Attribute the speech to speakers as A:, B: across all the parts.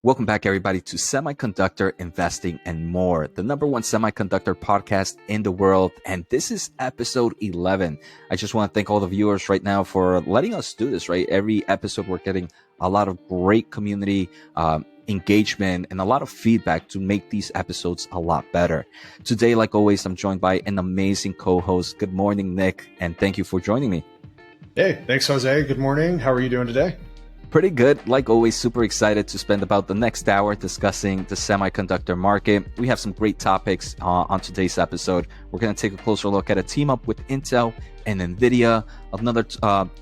A: Welcome back, everybody, to Semiconductor Investing and More, the number one semiconductor podcast in the world. And this is episode 11. I just want to thank all the viewers right now for letting us do this, right? Every episode, we're getting a lot of great community engagement and a lot of feedback to make these episodes a lot better. Today, like always, I'm joined by an amazing co-host. Good morning, Nick, and thank you for joining me.
B: Hey, thanks, Jose. Good morning. How are you doing today?
A: Pretty good. Like always, super excited to spend about the next hour discussing the semiconductor market. We have some great topics on today's episode. We're going to take a closer look at a team up with Intel and Nvidia, another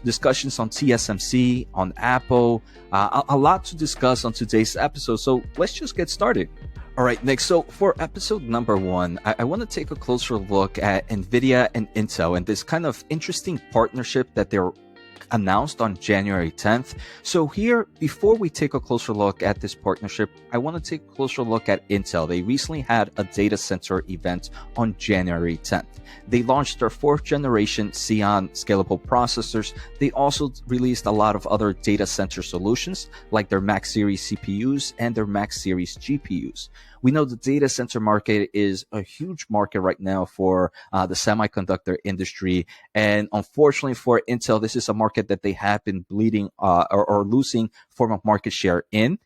A: discussions on TSMC, on Apple, a lot to discuss on today's episode. So let's just get started. All right, Nick. So for episode number 1, I want to take a closer look at Nvidia and Intel and this kind of interesting partnership that they're announced on January 10th. So here, before we take a closer look at this partnership, I want to take a closer look at Intel. They recently had a data center event on January 10th. They launched their 4th generation Xeon scalable processors. They also released a lot of other data center solutions like their Max series CPUs and their Max series GPUs. We know the data center market is a huge market right now for the semiconductor industry. And unfortunately for Intel, this is a market that they have been bleeding or losing form of market share in.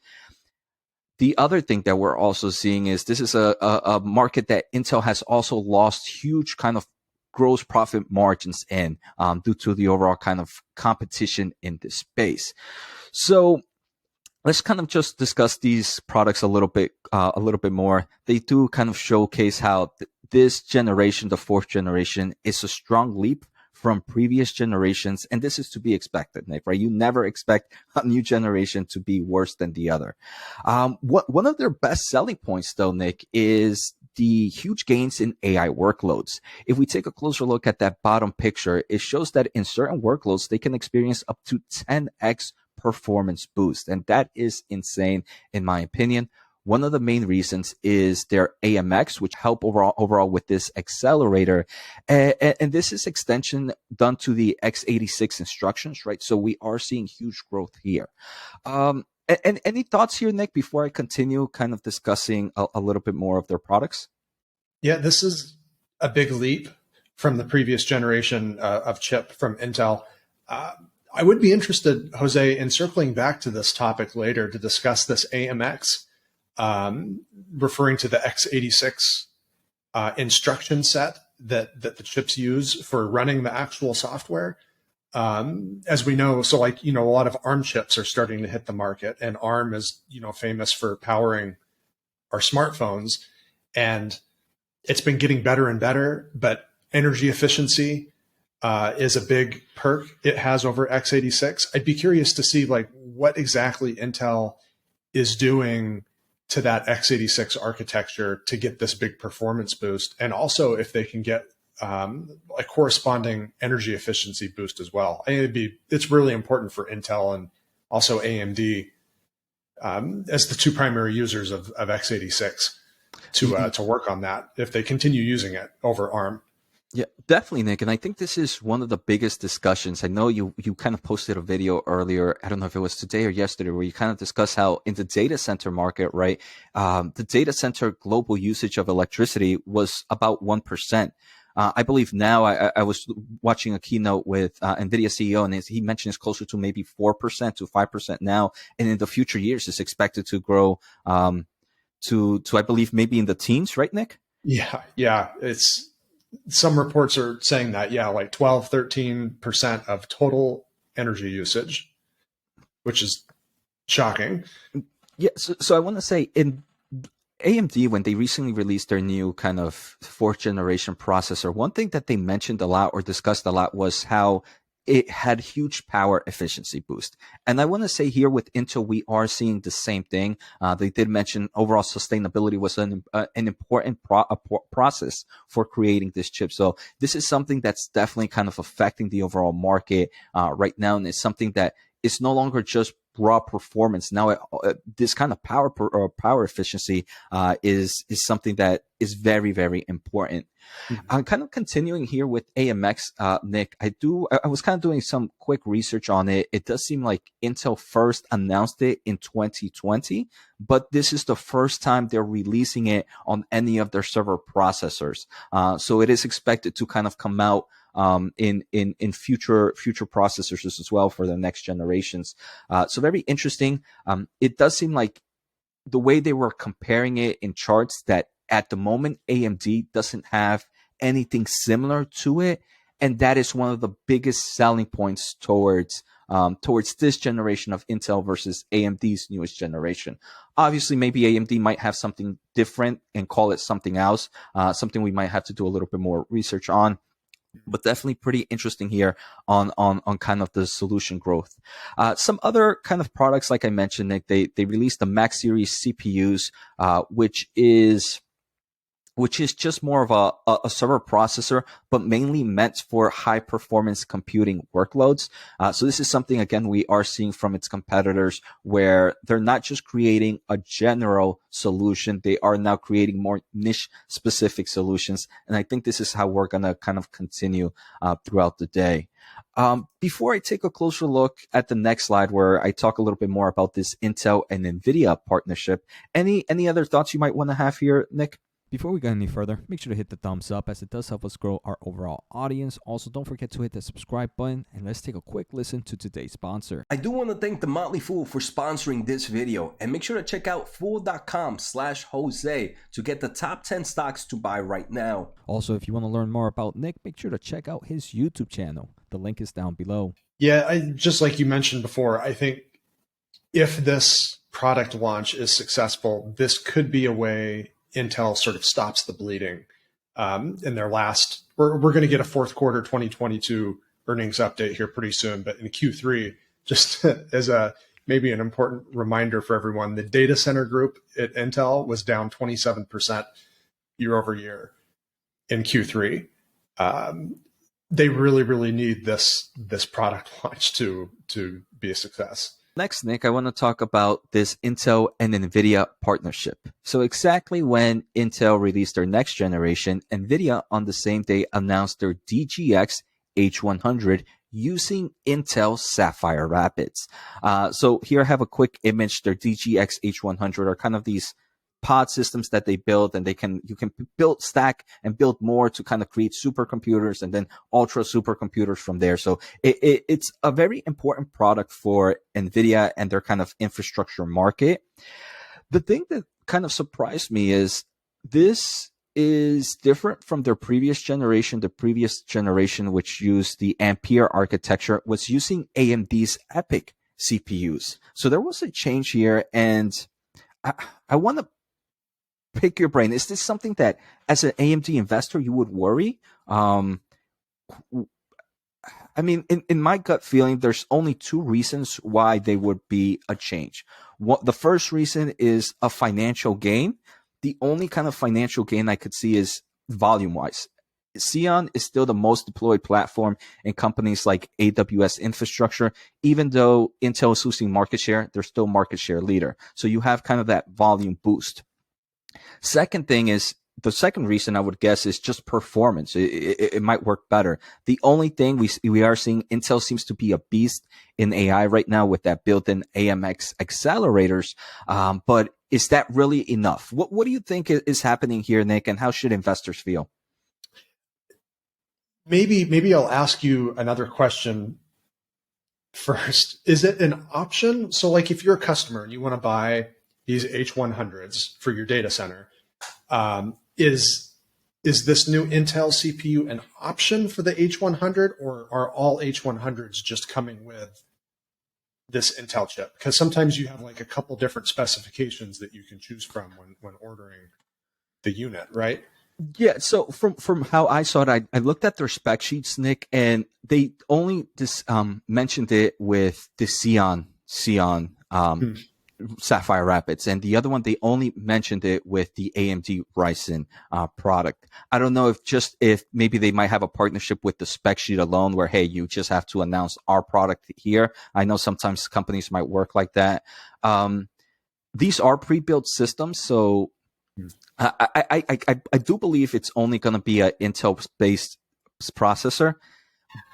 A: The other thing that we're also seeing is this is a market that Intel has also lost huge kind of gross profit margins in due to the overall kind of competition in this space. So let's kind of just discuss these products a little bit more. They do kind of showcase how this generation, the 4th generation, is a strong leap from previous generations, and this is to be expected, Nick, right? You never expect a new generation to be worse than the other. One of their best selling points, though, Nick, is the huge gains in AI workloads. If we take a closer look at that bottom picture, it shows that in certain workloads, they can experience up to 10x performance boost. And that is insane, in my opinion. One of the main reasons is their AMX, which help overall with this accelerator. And this is extension done to the x86 instructions, right? So we are seeing huge growth here. And any thoughts here, Nick, before I continue kind of discussing a little bit more of their products?
B: Yeah, this is a big leap from the previous generation of chip from Intel. I would be interested, Jose, in circling back to this topic later to discuss this AMX, referring to the x86 instruction set that the chips use for running the actual software. As we know, so like, a lot of ARM chips are starting to hit the market, and ARM is, famous for powering our smartphones, and it's been getting better and better, but energy efficiency is a big perk it has over x86. I'd be curious to see like what exactly Intel is doing to that x86 architecture to get this big performance boost, and also if they can get a corresponding energy efficiency boost as well. I think it's really important for Intel and also AMD as the two primary users of x86 to work on that if they continue using it over ARM.
A: Yeah, definitely, Nick. And I think this is one of the biggest discussions. I know you kind of posted a video earlier. I don't know if it was today or yesterday, where you kind of discuss how in the data center market, right, the data center global usage of electricity was about 1%. I believe now I was watching a keynote with Nvidia CEO, and he mentioned it's closer to maybe 4% to 5% now. And in the future years, it's expected to grow to I believe maybe in the teens, right, Nick?
B: Yeah. Some reports are saying that, like 12, 13% of total energy usage, which is shocking.
A: Yeah, so I want to say in AMD, when they recently released their new kind of 4th generation processor, one thing that they mentioned a lot or discussed a lot was how it had huge power efficiency boost. And I want to say here with Intel, we are seeing the same thing. They did mention overall sustainability was an important process for creating this chip. So this is something that's definitely kind of affecting the overall market right now. And it's something that it's no longer just raw performance. Now, this kind of power efficiency is something that is very, very important.
B: Mhm.
A: I'm kind of continuing here with AMX, Nick. I was kind of doing some quick research on it. It does seem like Intel first announced it in 2020, but this is the first time they're releasing it on any of their server processors. So it is expected to kind of come out in future processors as well for the next generations. So very interesting. It does seem like the way they were comparing it in charts that at the moment AMD doesn't have anything similar to it, and that is one of the biggest selling points towards this generation of Intel versus AMD's newest generation. Obviously, maybe AMD might have something different and call it something else, something we might have to do a little bit more research on. But definitely pretty interesting here on kind of the solution growth. Some other kind of products, like I mentioned, Nick, they released the Max Series CPUs, which is just more of a server processor, but mainly meant for high performance computing workloads. So this is something, again, we are seeing from its competitors where they're not just creating a general solution. They are now creating more niche specific solutions. And I think this is how we're going to kind of continue throughout the day. Before I take a closer look at the next slide where I talk a little bit more about this Intel and Nvidia partnership, any other thoughts you might want to have here, Nick?
C: Before we go any further, make sure to hit the thumbs up as it does help us grow our overall audience. Also, don't forget to hit the subscribe button, and let's take a quick listen to today's sponsor.
D: I do want to thank The Motley Fool for sponsoring this video, and make sure to check out fool.com/Jose to get the top 10 stocks to buy right now.
C: Also, if you want to learn more about Nick, make sure to check out his YouTube channel. The link is down below.
B: Yeah, just like you mentioned before, I think if this product launch is successful, this could be a way Intel sort of stops the bleeding. In their last, we're going to get a fourth quarter 2022 earnings update here pretty soon, but in Q3, just as maybe an important reminder for everyone, the data center group at Intel was down 27% year over year in Q3. They really need this product launch to be a success.
A: Next, Nick, I want to talk about this Intel and Nvidia partnership. So exactly when Intel released their next generation, Nvidia on the same day announced their DGX H100 using Intel Sapphire Rapids. So here I have a quick image. Their DGX H100 are kind of these pod systems that they build, and you can build, stack, and build more to kind of create supercomputers and then ultra supercomputers from there. So it's a very important product for Nvidia and their kind of infrastructure market. The thing that kind of surprised me is this is different from their previous generation. The previous generation, which used the Ampere architecture, was using AMD's EPYC CPUs. So there was a change here, and I want to pick your brain. Is this something that, as an AMD investor, you would worry? I mean, in my gut feeling, there's only two reasons why they would be a change. The first reason is a financial gain. The only kind of financial gain I could see is volume-wise. Xeon is still the most deployed platform in companies like AWS infrastructure. Even though Intel is losing market share, they're still market share leader. So you have kind of that volume boost. Second thing is, the second reason I would guess is just performance. It might work better. The only thing we are seeing, Intel seems to be a beast in AI right now with that built-in AMX accelerators. But is that really enough? What do you think is happening here, Nick, and how should investors feel?
B: Maybe I'll ask you another question first. Is it an option? So like if you're a customer and you want to buy these H100s for your data center, is this new Intel CPU an option for the H100, or are all H100s just coming with this Intel chip? Because sometimes you have like a couple different specifications that you can choose from when ordering the unit, right?
A: Yeah, so from how I saw it, I looked at their spec sheets, Nick, and they only mentioned it with the Xeon Sapphire Rapids, and the other one they only mentioned it with the AMD Ryzen product. I don't know if maybe they might have a partnership with the spec sheet alone, where hey, you just have to announce our product here. I know sometimes companies might work like that. These are pre-built systems, so I do believe it's only going to be an Intel-based processor.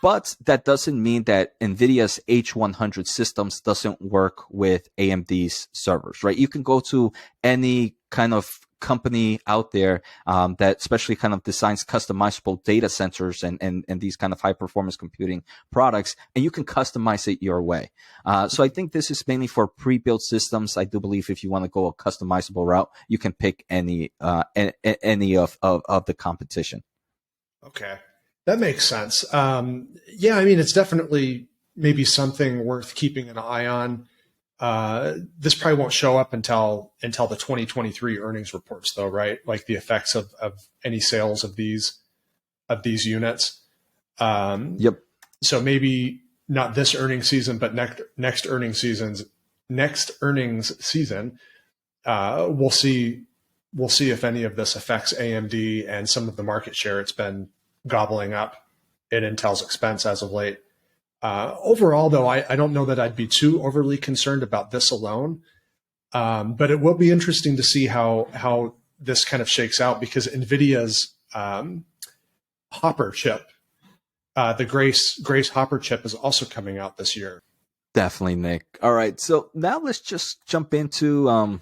A: But that doesn't mean that NVIDIA's H100 systems doesn't work with AMD's servers, right? You can go to any kind of company out there that especially kind of designs customizable data centers and these kind of high performance computing products, and you can customize it your way. So I think this is mainly for pre-built systems. I do believe if you want to go a customizable route, you can pick any of the competition.
B: Okay. That makes sense. Yeah, I mean, it's definitely maybe something worth keeping an eye on. This probably won't show up until the 2023 earnings reports, though, right? Like the effects of any sales of these units.
A: Yep.
B: So maybe not this earnings season, but next earnings season, we'll see if any of this affects AMD and some of the market share it's been gobbling up at Intel's expense as of late. Overall, though, I don't know that I'd be too overly concerned about this alone. But it will be interesting to see how this kind of shakes out, because NVIDIA's Hopper chip, the Grace Hopper chip, is also coming out this year.
A: Definitely, Nick. All right, so now let's just jump into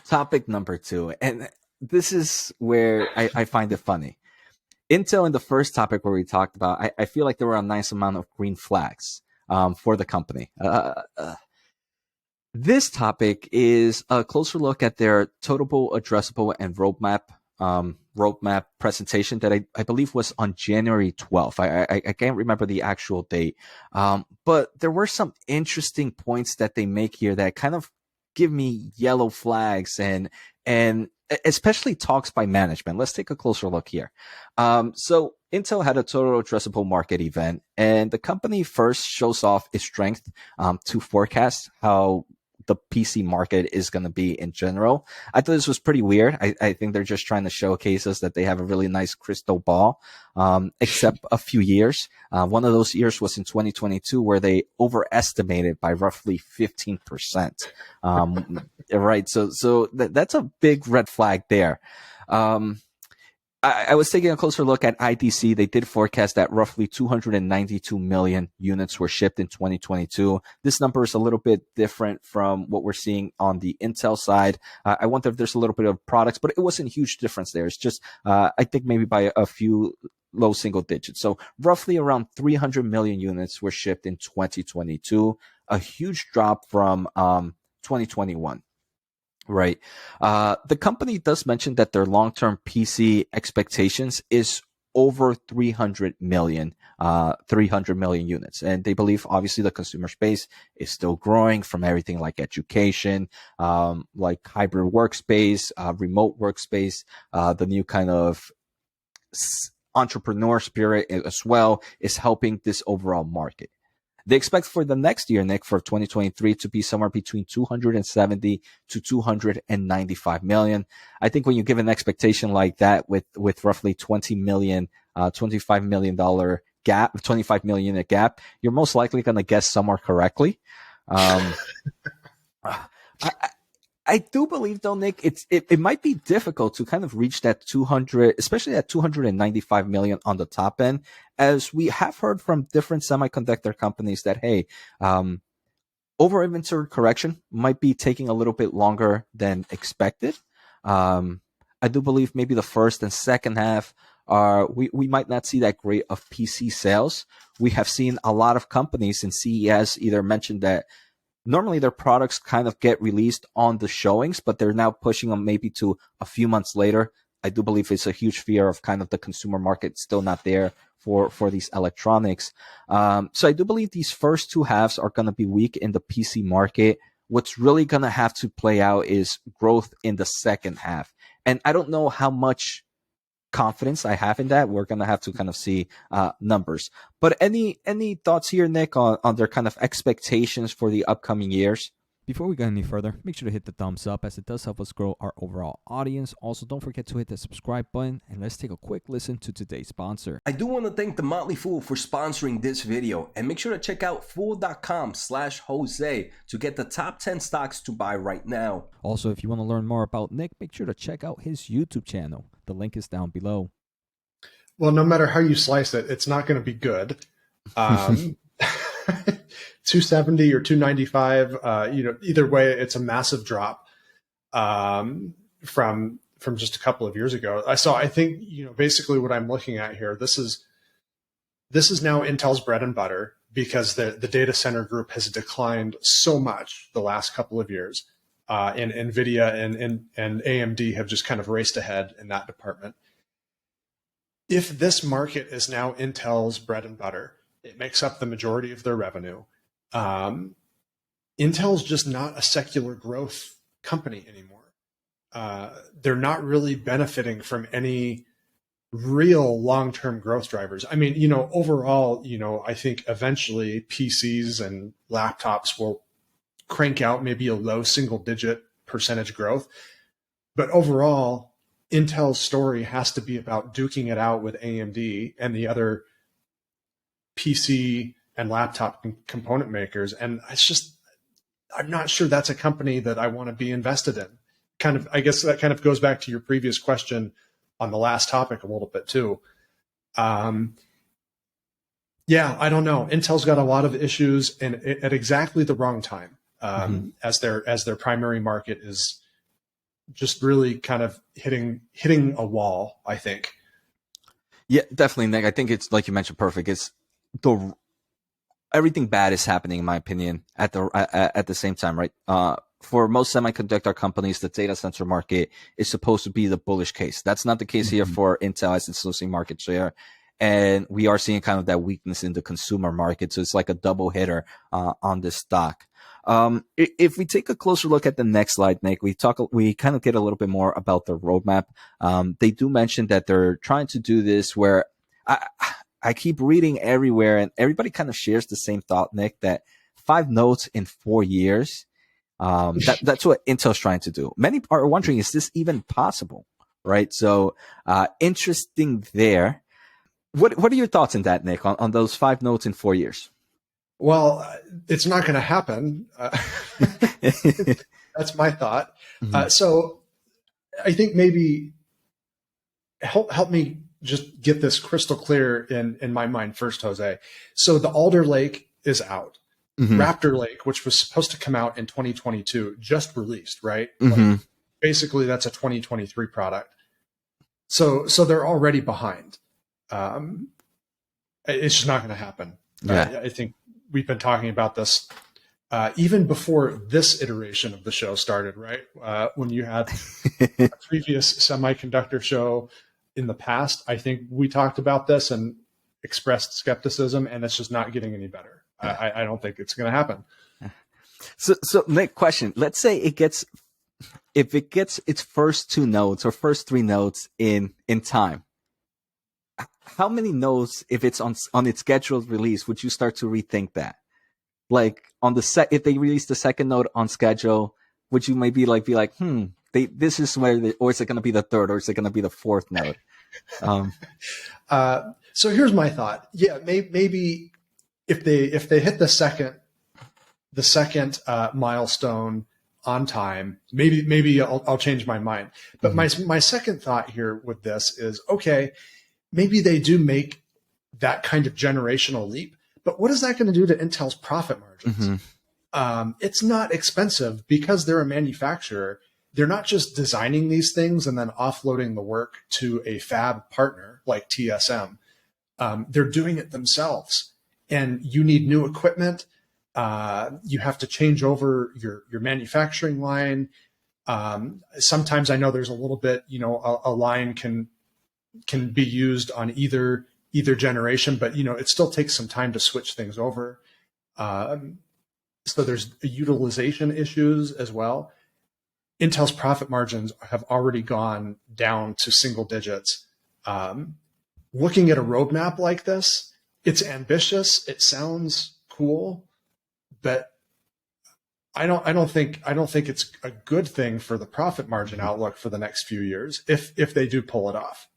A: topic number 2. And this is where I find it funny. Intel, in the first topic where we talked about, I feel like there were a nice amount of green flags for the company. This topic is a closer look at their total addressable and roadmap presentation that I believe was on January 12th. I can't remember the actual date, but there were some interesting points that they make here that kind of give me yellow flags and especially talks by management. Let's take a closer look here. So Intel had a total addressable market event, and the company first shows off its strength to forecast how the PC market is going to be in general. I thought this was pretty weird. I think they're just trying to showcase us that they have a really nice crystal ball, except a few years. One of those years was in 2022, where they overestimated by roughly 15%. Right. So that's a big red flag there. I was taking a closer look at IDC. They did forecast that roughly 292 million units were shipped in 2022. This number is a little bit different from what we're seeing on the Intel side. I wonder if there's a little bit of products, but it wasn't a huge difference there. It's just, I think maybe by a few low single digits. So roughly around 300 million units were shipped in 2022, a huge drop from 2021. Right. The company does mention that their long-term PC expectations is over 300 million units. And they believe, obviously, the consumer space is still growing from everything like education, like hybrid workspace, remote workspace, the new kind of entrepreneur spirit as well is helping this overall market. They expect for the next year, Nick, for 2023 to be somewhere between 270 to 295 million. I think when you give an expectation like that with roughly $25 million gap, 25 million unit gap, you're most likely going to guess somewhere correctly. I do believe, though, Nick, it might be difficult to kind of reach that 200, especially at 295 million on the top end, as we have heard from different semiconductor companies that, hey, over inventory correction might be taking a little bit longer than expected. I do believe maybe the first and second half we might not see that great of PC sales. We have seen a lot of companies in CES either mention that normally their products kind of get released on the showings, but they're now pushing them maybe to a few months later. I do believe it's a huge fear of kind of the consumer market still not there for these electronics. So I do believe these first two halves are going to be weak in the PC market. What's really going to have to play out is growth in the second half. And I don't know how much confidence I have in that. We're going to have to kind of see numbers. But any thoughts here, Nick, on their kind of expectations for the upcoming years?
C: Before we go any further, make sure to hit the thumbs up as it does help us grow our overall audience. Also, don't forget to hit the subscribe button, and let's take a quick listen to today's sponsor.
D: I do want to thank The Motley Fool for sponsoring this video, and make sure to check out fool.com/Jose to get the top 10 stocks to buy right now.
C: Also, if you want to learn more about Nick, make sure to check out his YouTube channel. The link is down below.
B: Well, no matter how you slice it, it's not going to be good. 270 or 295, either way, it's a massive drop from just a couple of years ago. I think, basically what I'm looking at here, this is now Intel's bread and butter, because the data center group has declined so much the last couple of years. And Nvidia and AMD have just kind of raced ahead in that department. If this market is now Intel's bread and butter, it makes up the majority of their revenue. Intel's just not a secular growth company anymore. They're not really benefiting from any real long-term growth drivers. I mean, overall, I think eventually PCs and laptops will crank out maybe a low single-digit percentage growth. But overall, Intel's story has to be about duking it out with AMD and the other PC and laptop component makers. And I'm not sure that's a company that I want to be invested in. I guess that kind of goes back to your previous question on the last topic a little bit too. Yeah, I don't know. Intel's got a lot of issues, and at exactly the wrong time, as their primary market is just really kind of hitting a wall, I think.
A: Yeah, definitely, Nick. I think it's like you mentioned, perfect. It's everything bad is happening, in my opinion, at the same time, right? For most semiconductor companies, the data center market is supposed to be the bullish case. That's not the case here for Intel, as it's losing market share. And we are seeing kind of that weakness in the consumer market. So it's like a double hitter on this stock. If we take a closer look at the next slide, Nick, we kind of get a little bit more about the roadmap. They do mention that they're trying to do this where I keep reading everywhere, and everybody kind of shares the same thought, Nick, that 5 nodes in 4 years. That's what Intel's trying to do. Many are wondering, is this even possible? Right. So, interesting there. What are your thoughts on that, Nick, on those 5 nodes in 4 years?
B: Well, it's not going to happen. That's my thought. So I think maybe help me just get this crystal clear in my mind first, Jose. So the Alder Lake is out. Raptor Lake, which was supposed to come out in 2022, just released, right? Like, basically, that's a 2023 product. So they're already behind. It's just not going to happen.
A: Yeah.
B: I think we've been talking about this even before this iteration of the show started, right? When you had a previous semiconductor show in the past, I think we talked about this and expressed skepticism, and it's just not getting any better. I don't think it's going to happen.
A: So Nick, question. Let's say if it gets its first 2 nodes or first 3 nodes in time, how many nodes, if it's on its scheduled release, would you start to rethink that? Like if they release the second node on schedule, would you maybe be like, this is where, or is it going to be the 3rd, or is it going to be the 4th node?
B: So here's my thought. Yeah, maybe if they hit the second milestone on time, maybe I'll change my mind. But my second thought here with this is, okay, maybe they do make that kind of generational leap, but what is that going to do to Intel's profit margins? It's not expensive because they're a manufacturer. They're not just designing these things and then offloading the work to a fab partner like TSM. They're doing it themselves, and you need new equipment. You have to change over your manufacturing line. Sometimes I know there's a little bit, a line can be used on either generation, but it still takes some time to switch things over. So there's utilization issues as well. Intel's profit margins have already gone down to single digits. Looking at a roadmap like this, it's ambitious. It sounds cool, but I don't think it's a good thing for the profit margin outlook for the next few years if they do pull it off.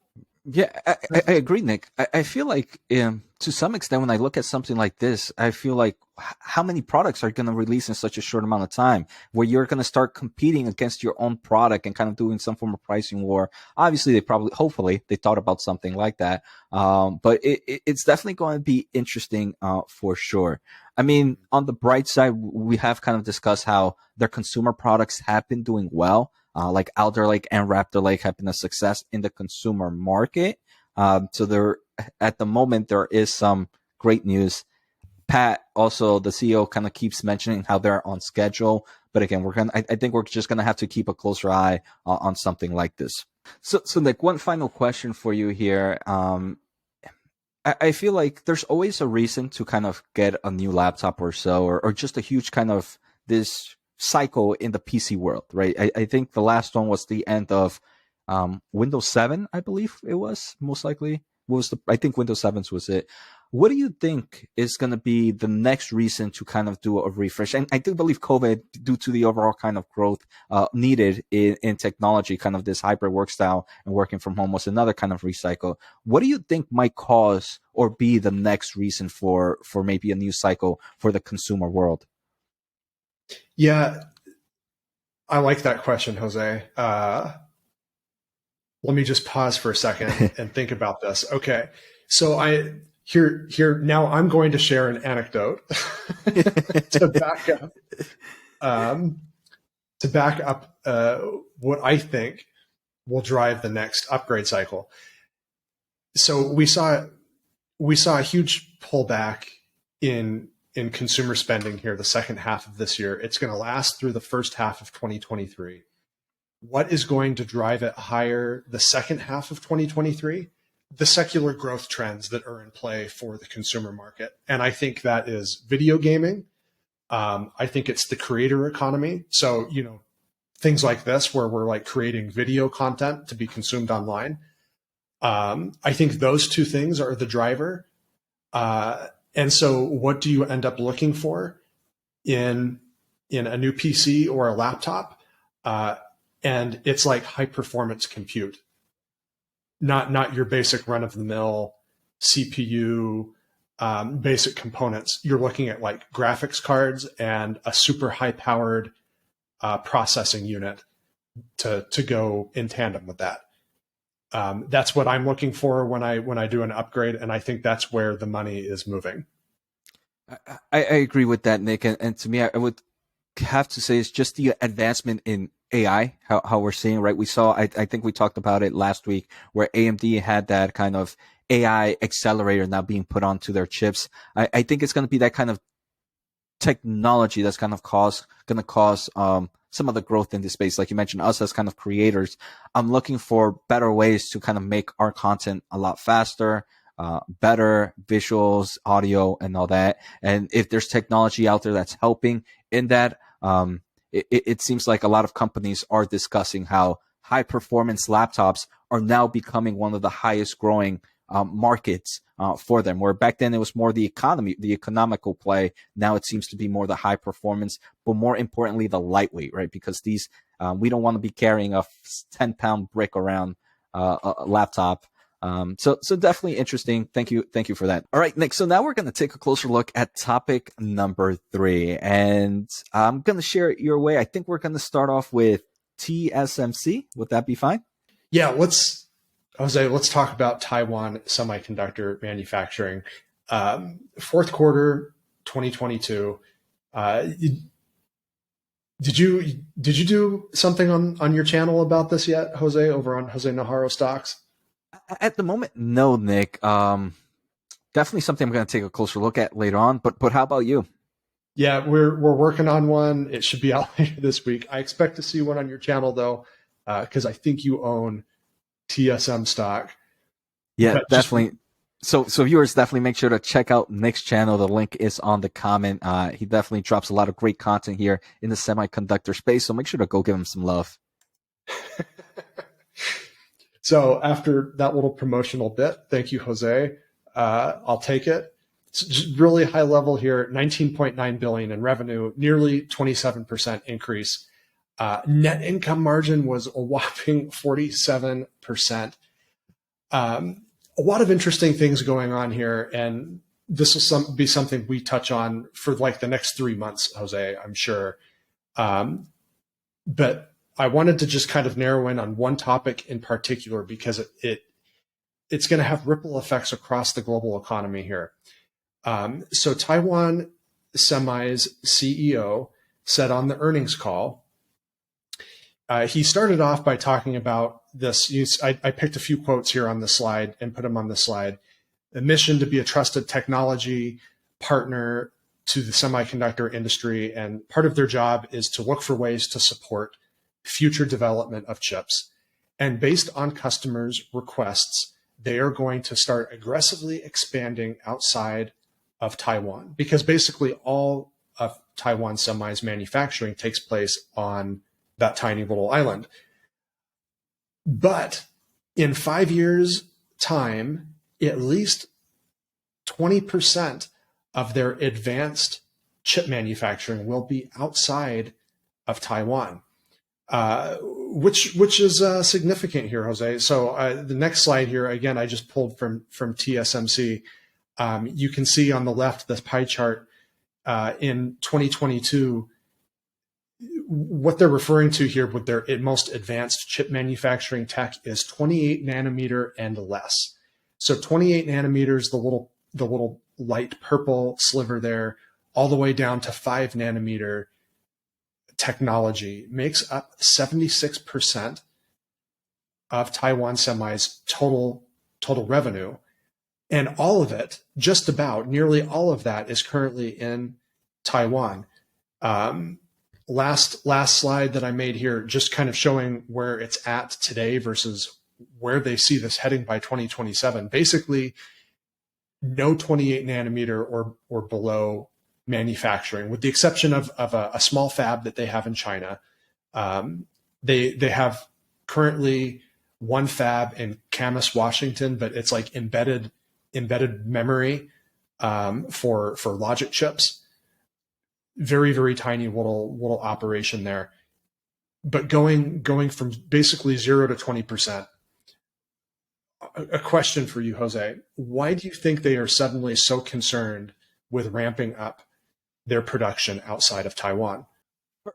A: Yeah, I agree, Nick. I feel like to some extent, when I look at something like this, I feel like how many products are going to release in such a short amount of time where you're going to start competing against your own product and kind of doing some form of pricing war. Obviously, hopefully, they thought about something like that. But it's definitely going to be interesting for sure. I mean, on the bright side, we have kind of discussed how their consumer products have been doing well. Like Alder Lake and Raptor Lake have been a success in the consumer market. So there, at the moment, there is some great news. Pat, also the CEO, kind of keeps mentioning how they're on schedule. But again, I think we're just gonna have to keep a closer eye on something like this. So Nick, one final question for you here. I feel like there's always a reason to kind of get a new laptop or so, or just a huge kind of this cycle in the PC world, right? I think the last one was the end of Windows 7, I believe it was, most likely. I think Windows 7 was it. What do you think is going to be the next reason to kind of do a refresh? And I do believe COVID, due to the overall kind of growth needed in technology, kind of this hybrid work style and working from home was another kind of recycle. What do you think might cause or be the next reason for maybe a new cycle for the consumer world?
B: Yeah, I like that question, Jose. Let me just pause for a second and think about this. Okay, so here now I'm going to share an anecdote to back up what I think will drive the next upgrade cycle. So we saw a huge pullback in consumer spending here the second half of this year. It's going to last through the first half of 2023. What is going to drive it higher the second half of 2023? The secular growth trends that are in play for the consumer market. And I think that is video gaming. I think it's the creator economy. So, things like this where we're like creating video content to be consumed online. I think those two things are the driver. And so what do you end up looking for in a new PC or a laptop? And it's like high performance compute, not your basic run of the mill CPU, basic components. You're looking at like graphics cards and a super high powered processing unit to go in tandem with that. That's what I'm looking for when I do an upgrade, and I think that's where the money is moving.
A: I agree with that, Nick, and to me, I would have to say it's just the advancement in AI, how we're seeing, right? We saw, I think we talked about it last week, where AMD had that kind of AI accelerator now being put onto their chips. I think it's going to be that kind of technology that's kind of going to cause some of the growth in this space. Like you mentioned, us as kind of creators, I'm looking for better ways to kind of make our content a lot faster, better visuals, audio, and all that. And if there's technology out there that's helping in that, it seems like a lot of companies are discussing how high performance laptops are now becoming one of the highest growing markets for them, where back then it was more the economical play. Now it seems to be more the high performance, but more importantly, the lightweight, right? Because these, we don't want to be carrying a 10-pound brick around a laptop. So definitely interesting. Thank you for that. All right, Nick. So now we're going to take a closer look at topic number 3, and I'm going to share it your way. I think we're going to start off with TSMC. Would that be fine?
B: Yeah, let's talk about Taiwan semiconductor manufacturing. Fourth quarter 2022. Did you do something on your channel about this yet, Jose, over on Jose Najarro Stocks?
A: At the moment, no, Nick. Definitely something I'm going to take a closer look at later on. But how about you?
B: Yeah, we're working on one. It should be out later this week. I expect to see one on your channel though, because I think you own TSM stock.
A: Yeah, definitely. So viewers, definitely make sure to check out Nick's channel. The link is on the comment. He definitely drops a lot of great content here in the semiconductor space. So make sure to go give him some love.
B: So after that little promotional bit, thank you, Jose. I'll take it. just really high level here, 19.9 billion in revenue, nearly 27% increase. Net income margin was a whopping 47%. A lot of interesting things going on here, and this will be something we touch on for like the next 3 months, Jose, I'm sure. But I wanted to just kind of narrow in on one topic in particular because it's going to have ripple effects across the global economy here. So Taiwan Semi's CEO said on the earnings call, he started off by talking about this. I picked a few quotes here on the slide and put them on the slide. The mission to be a trusted technology partner to the semiconductor industry, and part of their job is to look for ways to support future development of chips. And based on customers' requests, they are going to start aggressively expanding outside of Taiwan, because basically all of Taiwan Semi's manufacturing takes place on that tiny little island. But in 5 years' time, at least 20% of their advanced chip manufacturing will be outside of Taiwan, which is significant here, Jose. So the next slide here, again, I just pulled from TSMC. You can see on the left this pie chart in 2022. What they're referring to here with their most advanced chip manufacturing tech is 28 nanometer and less. So 28 nanometers, the little light purple sliver there, all the way down to 5 nanometer technology makes up 76% of Taiwan Semi's total revenue. And all of it, just about nearly all of that, is currently in Taiwan. Last slide that I made here, just kind of showing where it's at today versus where they see this heading by 2027. Basically, no 28 nanometer or below manufacturing, with the exception of a small fab that they have in China. They have currently one fab in Camas, Washington, but it's like embedded memory for logic chips. Very, very tiny little operation there. But going from basically 0 to 20%. A question for you, Jose. Why do you think they are suddenly so concerned with ramping up their production outside of Taiwan?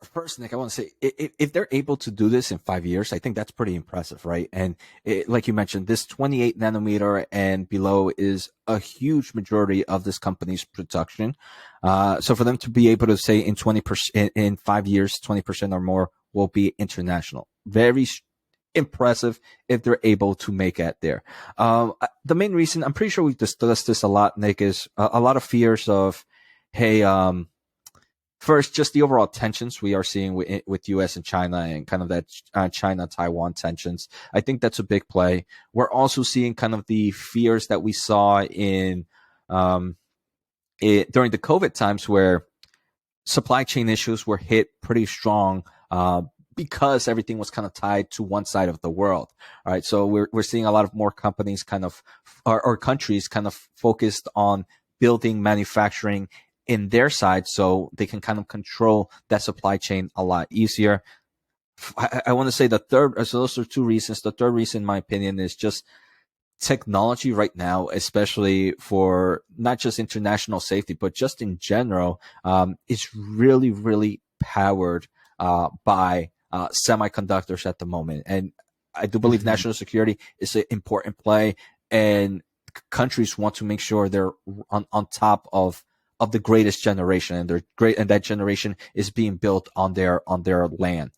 A: First, Nick, I want to say, if they're able to do this in 5 years, I think that's pretty impressive, right? And like you mentioned, this 28 nanometer and below is a huge majority of this company's production. So for them to be able to say in 20%, in 5 years, 20% or more will be international. Very impressive if they're able to make it there. The main reason, I'm pretty sure we've discussed this a lot, Nick, is a lot of fears of, hey, first, just the overall tensions we are seeing with U.S. and China, and kind of that China-Taiwan tensions. I think that's a big play. We're also seeing kind of the fears that we saw in during the COVID times, where supply chain issues were hit pretty strong because everything was kind of tied to one side of the world. All right, so we're seeing a lot of more companies kind of or countries kind of focused on building manufacturing in their side, so they can kind of control that supply chain a lot easier. I want to say the third, so those are two reasons. The third reason, in my opinion, is just technology right now, especially for not just international safety, but just in general, is really, really powered by semiconductors at the moment. And I do believe national security is an important play, and countries want to make sure they're on top of the greatest generation, and they're great, and that generation is being built on their land.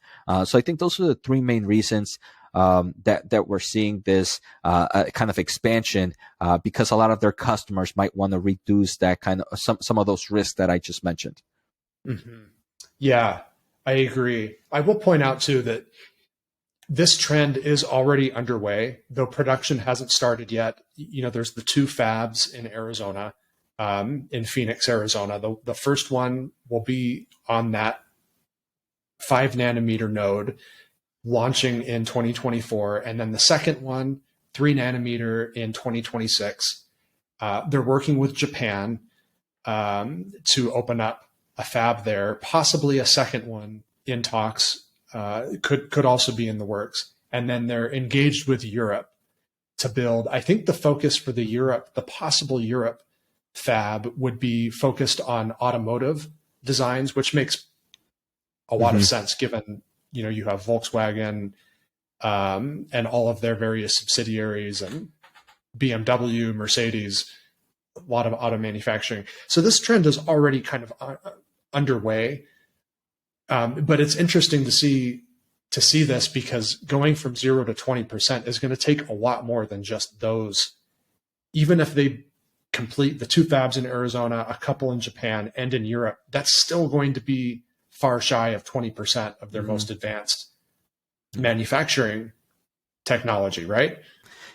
A: So I think those are the three main reasons that we're seeing this kind of expansion, because a lot of their customers might want to reduce that kind of some of those risks that I just mentioned.
B: Mm-hmm. Yeah, I agree. I will point out too that this trend is already underway, though production hasn't started yet. You know, there's the two fabs in Arizona. In Phoenix, Arizona. The first one will be on that 5 nanometer node, launching in 2024. And then the second one, 3 nanometer in 2026. They're working with Japan. to open up a fab there, possibly a second one in talks, could also be in the works. And then they're engaged with Europe to build. I think the focus for the possible Europe fab would be focused on automotive designs, which makes a lot of sense given, you have Volkswagen and all of their various subsidiaries and BMW, Mercedes, a lot of auto manufacturing. So this trend is already kind of underway. But it's interesting to see this, because going from 0 to 20% is going to take a lot more than just those. Even if they complete the 2 fabs in Arizona, a couple in Japan, and in Europe, that's still going to be far shy of 20% of their most advanced manufacturing technology, right?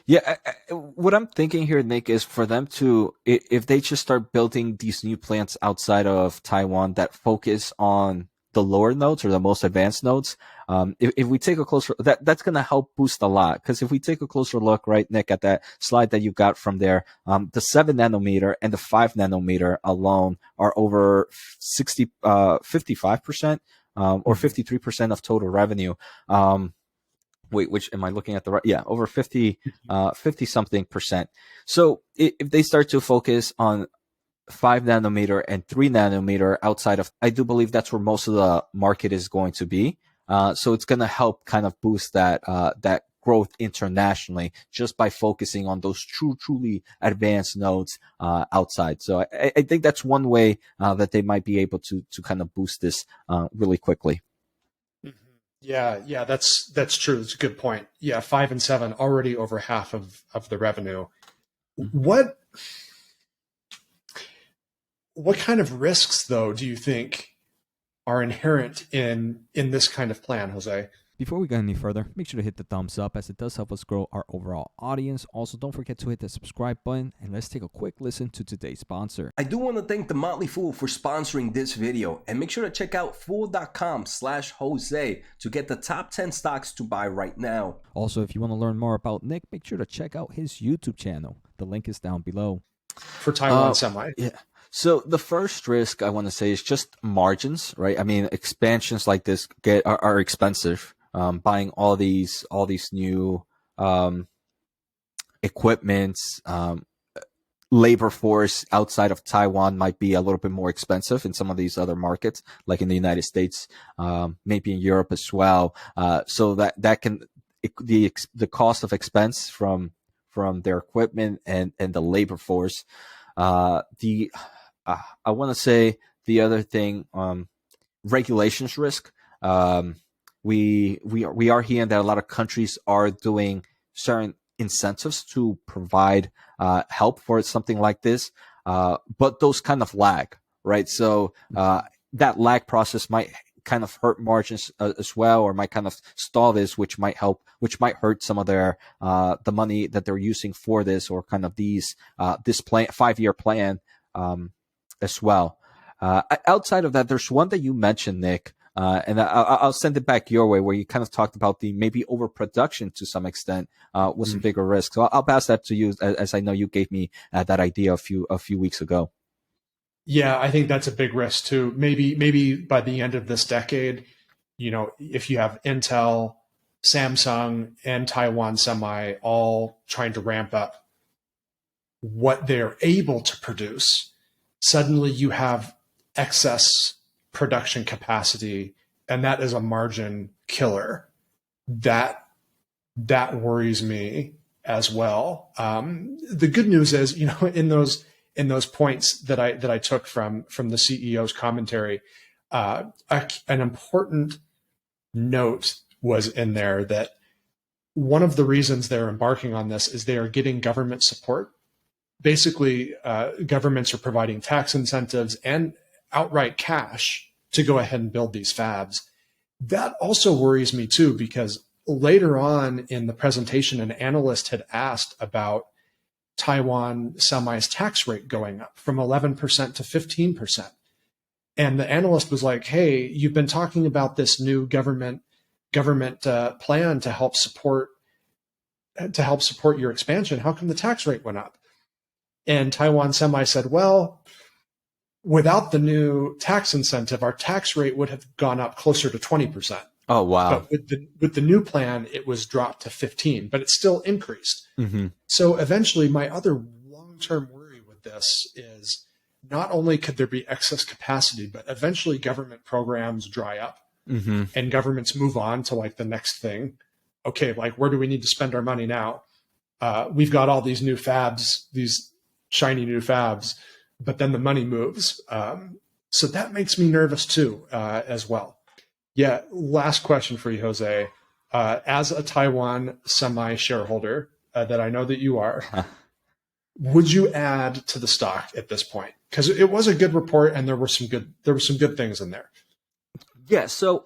A: Yeah, what I'm thinking here, Nick, is for them to, if they just start building these new plants outside of Taiwan that focus on the lower nodes or the most advanced nodes, if we take a closer, that's going to help boost a lot. Because if we take a closer look, right, Nick, at that slide that you got from there, the 7 nanometer and the 5 nanometer alone are over 55%, or 53% of total revenue. Wait, which am I looking at the right? Yeah, over 50 something percent. So if they start to focus on 5 nanometer and 3 nanometer outside of, I do believe that's where most of the market is going to be. So it's going to help kind of boost that growth internationally just by focusing on those truly advanced nodes outside. So I think that's one way that they might be able to kind of boost this really quickly.
B: Yeah, that's true. It's a good point. Yeah, 5 and 7 already over half of the revenue. What kind of risks, though, do you think are inherent in this kind of plan, Jose?
C: Before we go any further, make sure to hit the thumbs up as it does help us grow our overall audience. Also, don't forget to hit the subscribe button, and let's take a quick listen to today's sponsor.
D: I do want to thank The Motley Fool for sponsoring this video, and make sure to check out fool.com/Jose to get the top 10 stocks to buy right now.
C: Also, if you want to learn more about Nick, make sure to check out his YouTube channel. The link is down below.
B: For Taiwan Semi.
A: Yeah. So the first risk I want to say is just margins, right? I mean, expansions like this are expensive. Buying all these new equipments, labor force outside of Taiwan might be a little bit more expensive in some of these other markets, like in the United States, maybe in Europe as well. So that can the cost of expense from their equipment and the labor force. I want to say the other thing, regulations risk. We are hearing that a lot of countries are doing certain incentives to provide help for something like this, but those kind of lag, right? So that lag process might kind of hurt margins as well, or might kind of stall this, which might hurt some of their the money that they're using for this, or kind of this plan, 5-year plan as well. Outside of that, there's one that you mentioned, Nick. And I'll send it back your way, where you kind of talked about the maybe overproduction to some extent with some bigger risks. So I'll pass that to you, as I know you gave me that idea a few weeks ago.
B: Yeah, I think that's a big risk too. Maybe by the end of this decade, if you have Intel, Samsung, and Taiwan Semi all trying to ramp up what they're able to produce, suddenly you have excess production capacity, and that is a margin killer. That worries me as well. The good news is, in those points that I took from the CEO's commentary, an important note was in there that one of the reasons they're embarking on this is they are getting government support. Basically, governments are providing tax incentives and outright cash to go ahead and build these fabs. That also worries me too, because later on in the presentation, an analyst had asked about Taiwan Semi's tax rate going up from 11% to 15%. And the analyst was like, hey, you've been talking about this new government plan to help support your expansion. How come the tax rate went up? And Taiwan Semi said, well, without the new tax incentive, our tax rate would have gone up closer to 20%.
A: Oh, wow.
B: But with the new plan, it was dropped to 15, but it still increased.
A: Mm-hmm.
B: So eventually, my other long-term worry with this is not only could there be excess capacity, but eventually government programs dry up
A: Mm-hmm.
B: and governments move on to like the next thing. Okay, like where do we need to spend our money now? We've got all these new fabs, these shiny new fabs, but then the money moves. So that makes me nervous too, as well. Yeah. Last question for you, Jose. As a Taiwan semi shareholder that I know that you are, would you add to the stock at this point? Because it was a good report and there were some good things in there.
A: Yeah. So,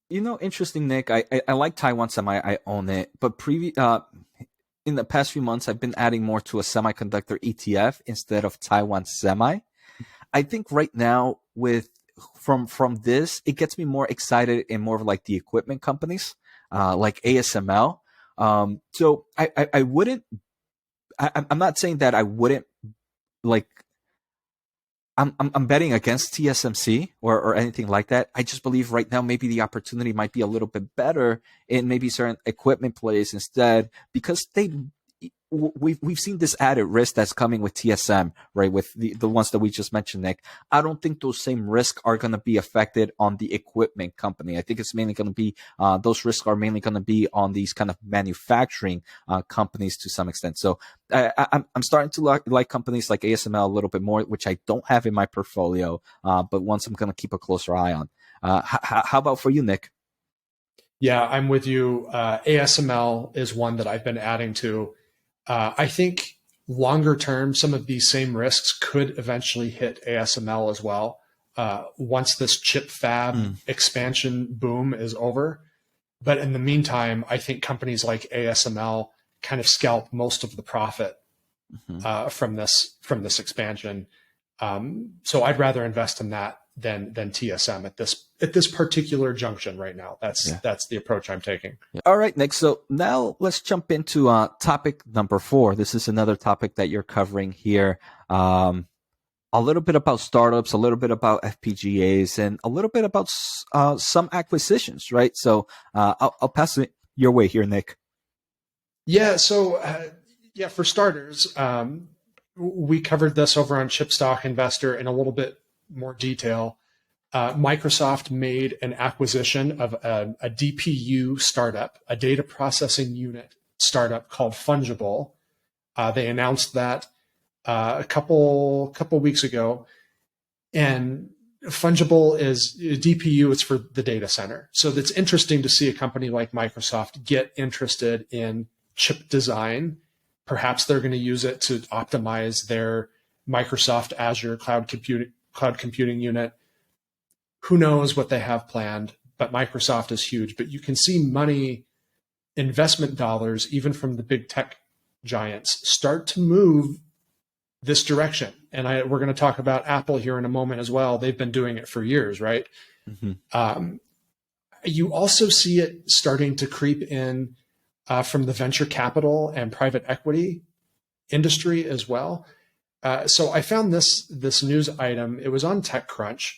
A: interesting, Nick. I like Taiwan Semi. I own it, but in the past few months, I've been adding more to a semiconductor ETF instead of Taiwan Semi. I think right now from this, it gets me more excited in more of like the equipment companies, like ASML. So I wouldn't. I'm not saying that I wouldn't like. I'm betting against TSMC or anything like that. I just believe right now maybe the opportunity might be a little bit better in maybe certain equipment plays instead, because we've seen this added risk that's coming with TSM, right? With the ones that we just mentioned, Nick. I don't think those same risks are going to be affected on the equipment company. I think it's mainly going to be those risks are mainly going to be on these kind of manufacturing companies to some extent. So I'm starting to like companies like ASML a little bit more, which I don't have in my portfolio, but ones I'm going to keep a closer eye on. How about for you, Nick?
B: Yeah, I'm with you. ASML is one that I've been adding to. I think longer term, some of these same risks could eventually hit ASML as well. Once this chip fab expansion boom is over. But in the meantime, I think companies like ASML kind of scalp most of the profit from this expansion. So I'd rather invest in that than TSM at this particular junction right now. That's the approach I'm taking.
A: All right, Nick. So now let's jump into topic number 4. This is another topic that you're covering here. A little bit about startups, a little bit about FPGAs, and a little bit about some acquisitions, right? So I'll pass it your way here, Nick.
B: Yeah. So for starters, we covered this over on Chip Stock Investor in a little bit more detail. Microsoft made an acquisition of a DPU startup, a data processing unit startup called Fungible. They announced that a couple weeks ago, and Fungible is DPU. It's for the data center. So it's interesting to see a company like Microsoft get interested in chip design. Perhaps they're going to use it to optimize their Microsoft Azure cloud computing unit. Who knows what they have planned, but Microsoft is huge. But you can see money, investment dollars, even from the big tech giants, start to move this direction. And we're going to talk about Apple here in a moment as well. They've been doing it for years, right? Mm-hmm. You also see it starting to creep in from the venture capital and private equity industry as well. So I found this news item. It was on TechCrunch,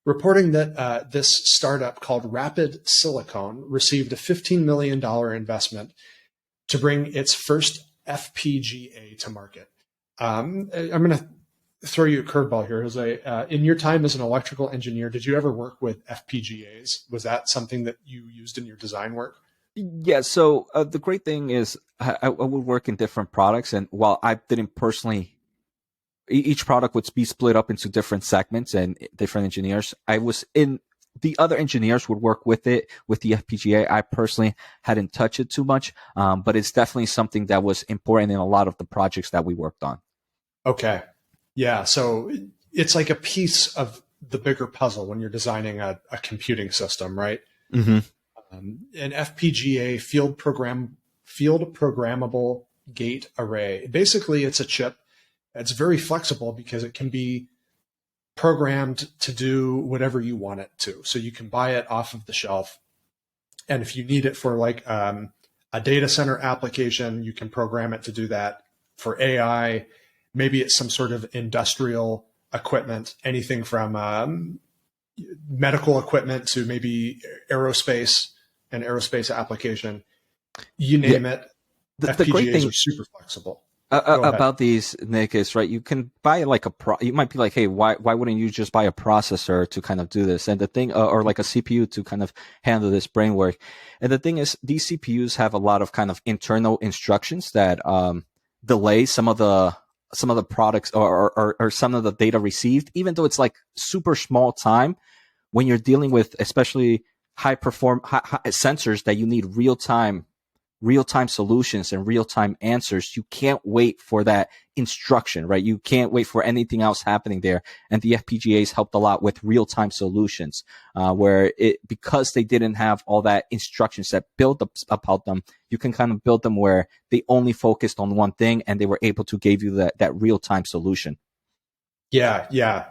B: reporting that this startup called Rapid Silicon received a $15 million investment to bring its first FPGA to market. I'm going to throw you a curveball here, Jose. In your time as an electrical engineer, did you ever work with FPGAs? Was that something that you used in your design work?
A: Yeah, so the great thing is I would work in different products, and while I didn't personally, each product would be split up into different segments and different engineers. The other engineers would work with it, with the FPGA. I personally hadn't touched it too much, but it's definitely something that was important in a lot of the projects that we worked on.
B: Okay. Yeah, so it's like a piece of the bigger puzzle when you're designing a computing system, right?
A: Mm-hmm.
B: An FPGA field programmable gate array. Basically, it's a chip that's very flexible because it can be programmed to do whatever you want it to. So you can buy it off of the shelf. And if you need it for like a data center application, you can program it to do that. For AI, Maybe it's some sort of industrial equipment, anything from medical equipment to maybe aerospace and aerospace application. You name it.
A: The great thing
B: FPGAs are super flexible.
A: about these, Nick, is right. You can buy like you might be like, hey, why wouldn't you just buy a processor to kind of do this? And the thing, or like a CPU to kind of handle this brain work. And the thing is, these CPUs have a lot of kind of internal instructions that delay some of the products or some of the data received, even though it's like super small time. When you're dealing with especially high sensors that you need real-time solutions and real-time answers, you can't wait for that instruction, right? You can't wait for anything else happening there. And the FPGAs helped a lot with real-time solutions, because they didn't have all that instructions that built up about them, you can kind of build them where they only focused on one thing and they were able to give you that real-time solution.
B: Yeah.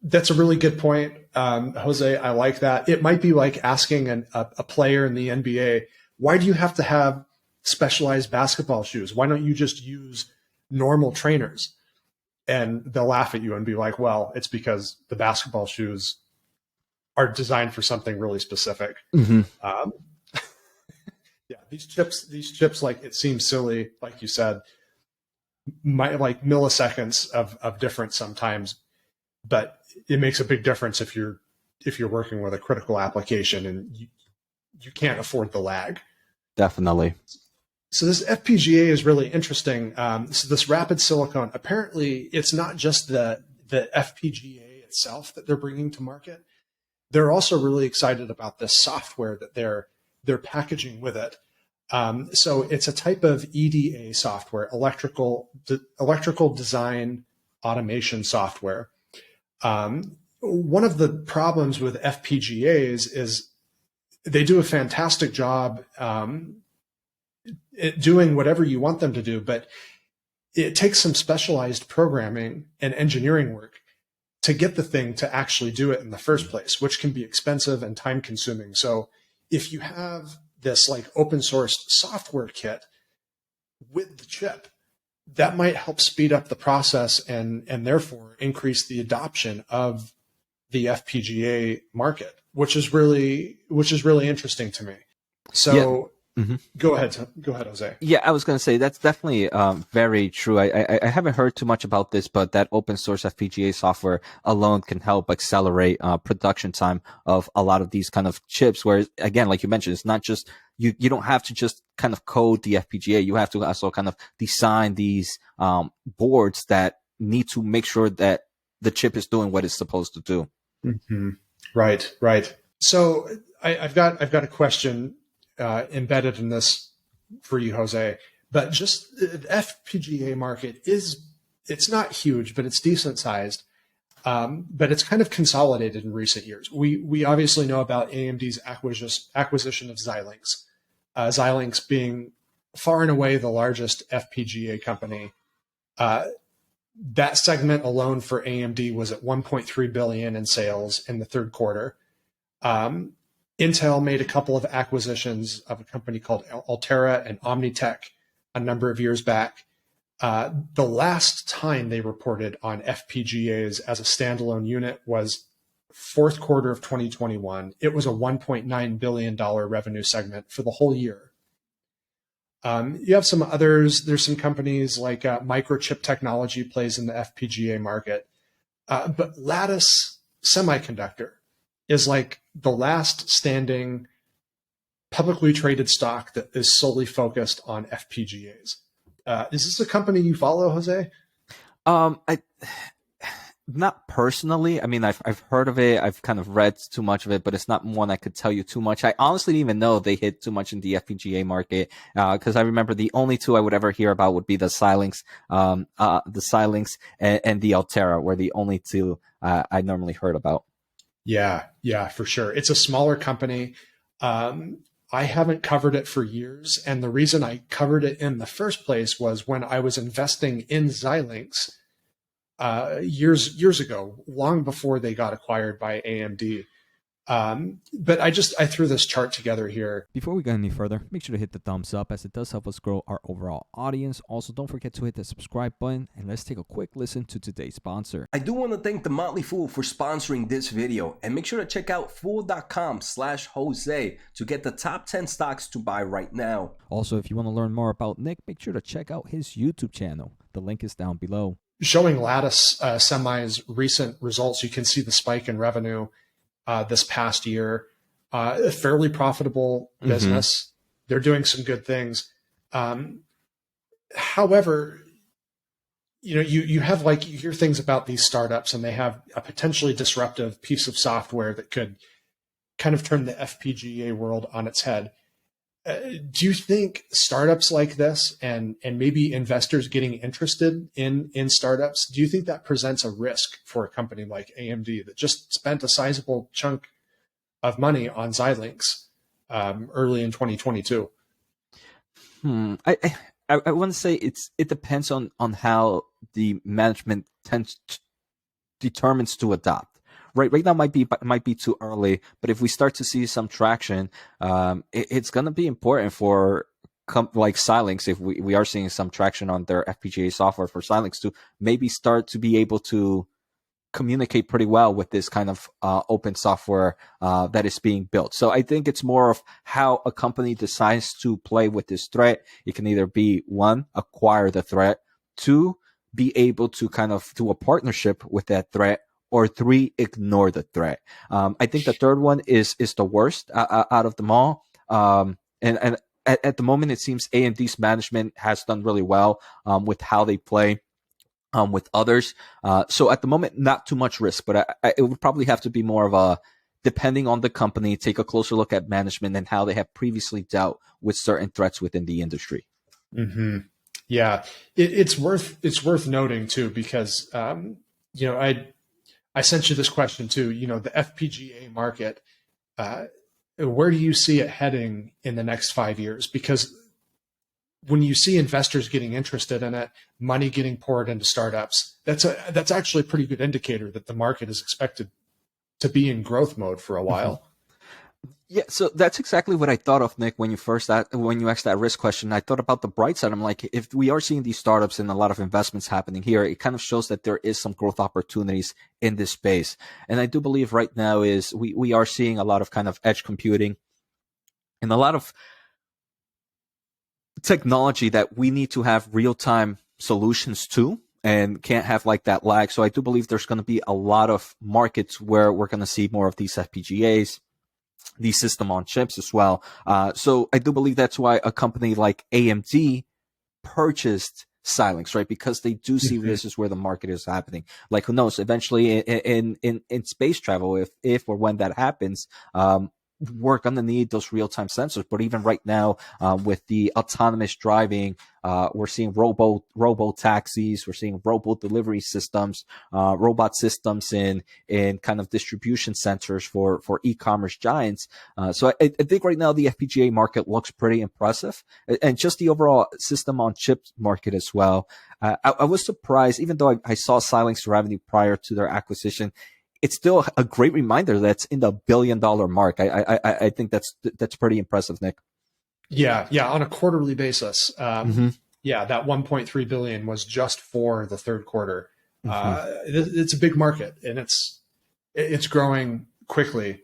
B: That's a really good point, Jose. I like that. It might be like asking a player in the NBA, why do you have to have specialized basketball shoes? Why don't you just use normal trainers? And they'll laugh at you and be like, well, it's because the basketball shoes are designed for something really specific.
A: Mm-hmm.
B: Yeah, these chips, like, it seems silly, like you said, like milliseconds of difference sometimes, but it makes a big difference if you're working with a critical application and you can't afford the lag.
A: Definitely.
B: So this FPGA is really interesting. So this rapid silicon, apparently it's not just the FPGA itself that they're bringing to market. They're also really excited about this software that they're packaging with it. So it's a type of EDA software, electrical design automation software. One of the problems with FPGAs is they do a fantastic job doing whatever you want them to do, but it takes some specialized programming and engineering work to get the thing to actually do it in the first place, which can be expensive and time consuming. So if you have this like open source software kit with the chip, that might help speed up the process and therefore increase the adoption of the FPGA market, which is really interesting to me. So
A: yeah. Mm-hmm.
B: Go ahead, Jose.
A: Yeah, I was going to say that's definitely very true. I haven't heard too much about this, but that open source FPGA software alone can help accelerate production time of a lot of these kind of chips. Where, again, like you mentioned, it's not just you don't have to just kind of code the FPGA. You have to also kind of design these boards that need to make sure that the chip is doing what it's supposed to do.
B: Mm-hmm. Right. So I've got a question embedded in this for you, Jose. But just the FPGA market it's not huge, but it's decent sized. But it's kind of consolidated in recent years. We obviously know about AMD's acquisition of Xilinx. Xilinx being far and away the largest FPGA company. That segment alone for AMD was at $1.3 billion in sales in the third quarter. Intel made a couple of acquisitions of a company called Altera and Omnitech a number of years back. The last time they reported on FPGAs as a standalone unit was fourth quarter of 2021. It was a $1.9 billion revenue segment for the whole year. You have some others. There's some companies like Microchip Technology plays in the FPGA market. But Lattice Semiconductor is like the last standing publicly traded stock that is solely focused on FPGAs. Is this a company you follow, Jose?
A: Not personally. I mean, I've heard of it. I've kind of read too much of it, but it's not one I could tell you too much. I honestly didn't even know they hit too much in the FPGA market, because I remember the only two I would ever hear about would be the Xilinx, and the Altera were the only two I normally heard about.
B: Yeah, for sure. It's a smaller company. I haven't covered it for years, and the reason I covered it in the first place was when I was investing in Xilinx years ago, long before they got acquired by AMD. But I threw this chart together here.
C: Before we go any further, make sure to hit the thumbs up as it does help us grow our overall audience. Also, don't forget to hit the subscribe button, and let's take a quick listen to today's sponsor.
D: I do want to thank The Motley Fool for sponsoring this video, and make sure to check out fool.com/Jose to get the top 10 stocks to buy right now.
C: Also, if you want to learn more about Nick, make sure to check out his YouTube channel. The link is down below.
B: Showing Lattice Semi's recent results, you can see the spike in revenue this past year. A fairly profitable business. They're doing some good things. However, you hear things about these startups, and they have a potentially disruptive piece of software that could kind of turn the FPGA world on its head. Do you think startups like this and maybe investors getting interested in startups, do you think that presents a risk for a company like AMD that just spent a sizable chunk of money on Xilinx early in 2022?
A: I want to say it depends on how the management determines to adopt. Right now might be too early, but if we start to see some traction, it's going to be important for like Xilinx, if we are seeing some traction on their FPGA software for Xilinx, to maybe start to be able to communicate pretty well with this kind of open software that is being built. So I think it's more of how a company decides to play with this threat. It can either be, one, acquire the threat, two, be able to kind of do a partnership with that threat, or three, ignore the threat. I think the third one is the worst out of them all. And at the moment, it seems AMD's management has done really well with how they play with others. So at the moment, not too much risk, but it would probably have to be more of a, depending on the company, take a closer look at management and how they have previously dealt with certain threats within the industry.
B: Mm-hmm. Yeah, it's worth noting too, because I sent you this question too. The FPGA market, where do you see it heading in the next 5 years? Because when you see investors getting interested in it, money getting poured into startups, that's actually a pretty good indicator that the market is expected to be in growth mode for a while.
A: Yeah, so that's exactly what I thought of, Nick, when you asked that risk question. I thought about the bright side. I'm like, if we are seeing these startups and a lot of investments happening here, it kind of shows that there is some growth opportunities in this space. And I do believe right now is we are seeing a lot of kind of edge computing and a lot of technology that we need to have real-time solutions to and can't have like that lag. So I do believe there's going to be a lot of markets where we're going to see more of these FPGAs, these system on chips as well. So I do believe that's why a company like AMD purchased Xilinx, right? Because they do see this is where the market is happening. Like, who knows, eventually in space travel, if or when that happens, we're going to need those real-time sensors. But even right now, with the autonomous driving, we're seeing robo taxis, we're seeing robot delivery systems, robot systems in kind of distribution centers for e-commerce giants. So I think right now the FPGA market looks pretty impressive, and just the overall system on chip market as well. I was surprised, even though I saw Xilinx revenue prior to their acquisition. It's still a great reminder that's in the $1 billion mark. I think that's pretty impressive, Nick.
B: Yeah. On a quarterly basis. Yeah, that 1.3 billion was just for the third quarter. It's a big market, and it's growing quickly.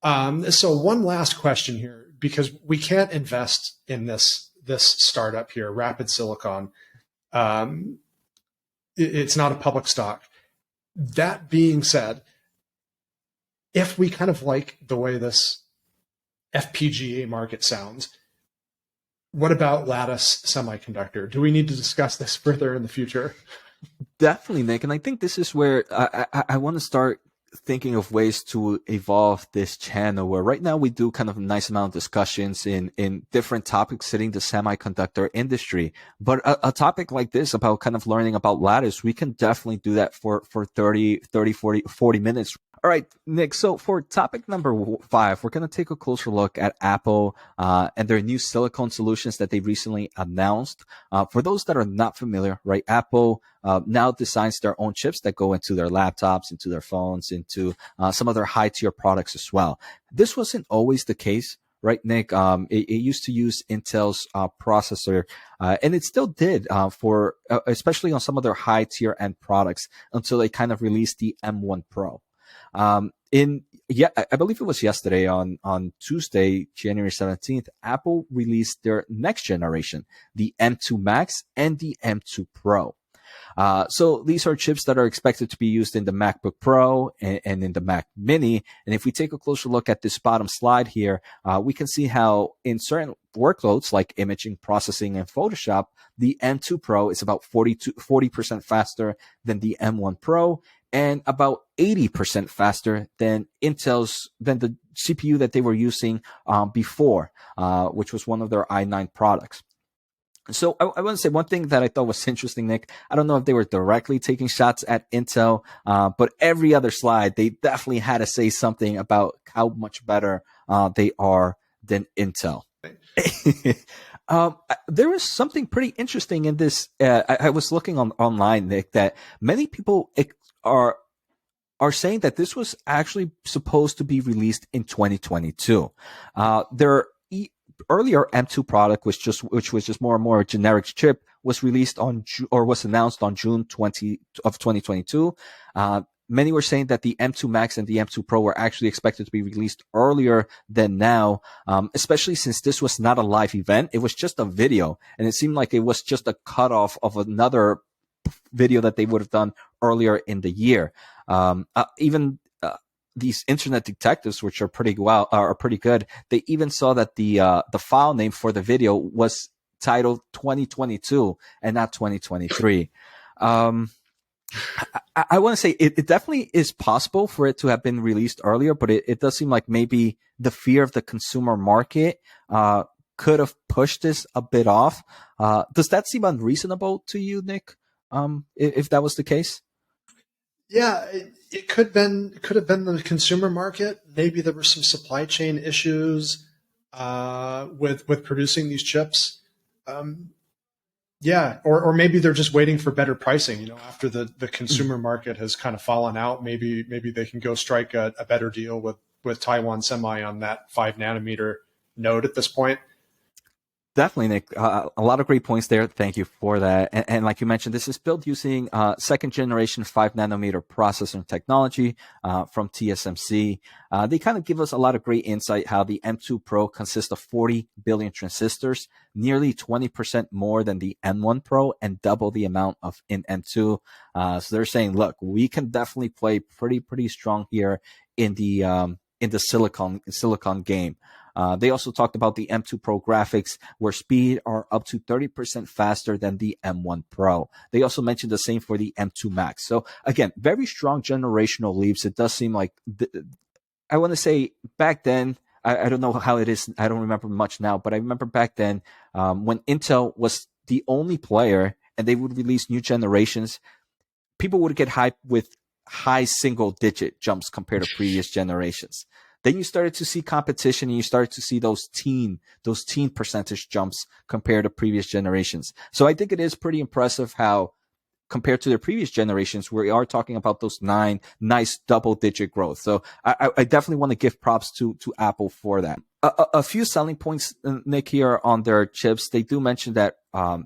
B: So one last question here, because we can't invest in this startup here, Rapid Silicon. It's not a public stock. That being said, if we kind of like the way this FPGA market sounds, what about Lattice Semiconductor? Do we need to discuss this further in the future?
A: Definitely, Nick. And I think this is where I want to start thinking of ways to evolve this channel, where right now we do kind of a nice amount of discussions in different topics sitting the semiconductor industry. But a topic like this about kind of learning about Lattice, we can definitely do that for 30, 40 minutes All right, Nick. So for topic number 5, we're going to take a closer look at Apple and their new silicone solutions that they recently announced. For those that are not familiar, right, Apple now designs their own chips that go into their laptops, into their phones, into some of their high-tier products as well. This wasn't always the case. Right, Nick? It used to use Intel's processor, and it still did for especially on some of their high tier end products until they kind of released the M1 Pro. I believe it was yesterday on Tuesday, January 17th, Apple released their next generation, the M2 Max and the M2 Pro. So these are chips that are expected to be used in the MacBook Pro and in the Mac Mini. And if we take a closer look at this bottom slide here, we can see how in certain workloads like imaging, processing, and Photoshop, the M2 Pro is about 40% faster than the M1 Pro and about 80% faster than the CPU that they were using before, which was one of their i9 products. So I want to say one thing that I thought was interesting, Nick. I don't know if they were directly taking shots at Intel, but every other slide, they definitely had to say something about how much better they are than Intel. There was something pretty interesting in this. I was looking online, Nick, that many people are saying that this was actually supposed to be released in 2022. Their earlier M2 product, which was just more and more a generic chip, was released was announced on June 20 of 2022. Many were saying that the M2 Max and the M2 Pro were actually expected to be released earlier than now, especially since this was not a live event. It was just a video, and it seemed like it was just a cutoff of another video that they would have done earlier in the year. Even these internet detectives, which are pretty good, they even saw that the file name for the video was titled 2022 and not 2023. I want to say it definitely is possible for it to have been released earlier, but it does seem like maybe the fear of the consumer market could have pushed this a bit off. Does that seem unreasonable to you, Nick? If that was the case?
B: Yeah, it could have been the consumer market. Maybe there were some supply chain issues with producing these chips. Yeah, or maybe they're just waiting for better pricing. You know, after the consumer market has kind of fallen out, maybe they can go strike a better deal with Taiwan Semi on that 5 nanometer node at this point.
A: Definitely, Nick. A lot of great points there. Thank you for that. And like you mentioned, this is built using second generation 5 nanometer processor technology from TSMC. They kind of give us a lot of great insight how the M2 Pro consists of 40 billion transistors, nearly 20% more than the M1 Pro and double the amount of in M2. So they're saying, look, we can definitely play pretty strong here in the silicon game. They also talked about the M2 Pro graphics, where speed are up to 30% faster than the M1 Pro. They also mentioned the same for the M2 Max. So again, very strong generational leaps. It does seem like, I want to say back then, I don't know how it is. I don't remember much now, but I remember back then when Intel was the only player and they would release new generations, people would get hyped with high single digit jumps compared to previous generations. Then you started to see competition and you started to see those teen percentage jumps compared to previous generations. So I think it is pretty impressive how compared to their previous generations, we are talking about those nice double digit growth. So I definitely want to give props to Apple for that. A few selling points, Nick, here on their chips. They do mention that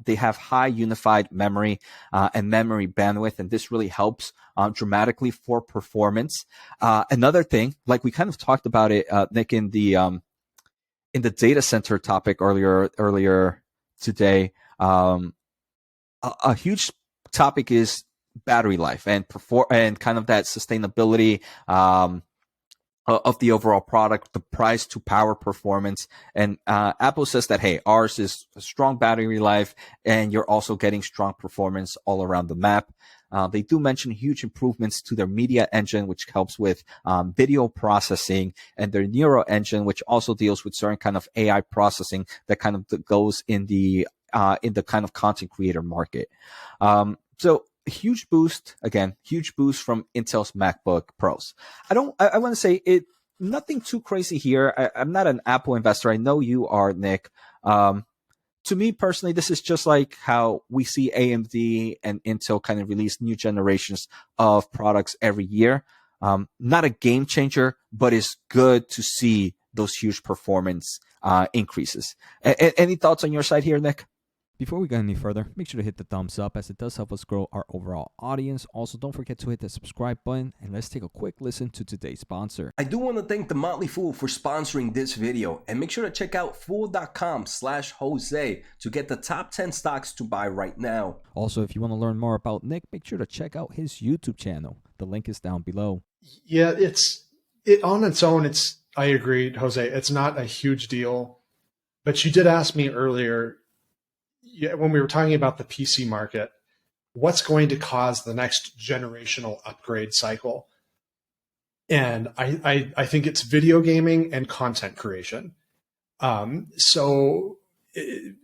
A: they have high unified memory and memory bandwidth, and this really helps dramatically for performance. Another thing, like we kind of talked about it, Nick, in the data center topic earlier today, a huge topic is battery life and kind of that sustainability of the overall product, the price to power performance. And Apple says that, hey, ours is a strong battery life and you're also getting strong performance all around the map. They do mention huge improvements to their media engine, which helps with video processing, and their Neuro engine, which also deals with certain kind of AI processing that kind of goes in the kind of content creator market. So huge boost again, huge boost from Intel's MacBook Pros. I want to say it. Nothing too crazy here. I'm not an Apple investor. I know you are, Nick. To me personally, this is just like how we see AMD and Intel kind of release new generations of products every year. Not a game changer, but it's good to see those huge performance increases. Any thoughts on your side here, Nick?
C: Before we go any further, make sure to hit the thumbs up as it does help us grow our overall audience. Also, don't forget to hit the subscribe button, and let's take a quick listen to today's sponsor.
D: I do want to thank The Motley Fool for sponsoring this video, and make sure to check out fool.com/Jose to get the top 10 stocks to buy right now.
C: Also, if you want to learn more about Nick, make sure to check out his YouTube channel. The link is down below.
B: Yeah, it on its own. I agree, Jose. It's not a huge deal, but you did ask me earlier. Yeah, when we were talking about the PC market, what's going to cause the next generational upgrade cycle? And I think it's video gaming and content creation.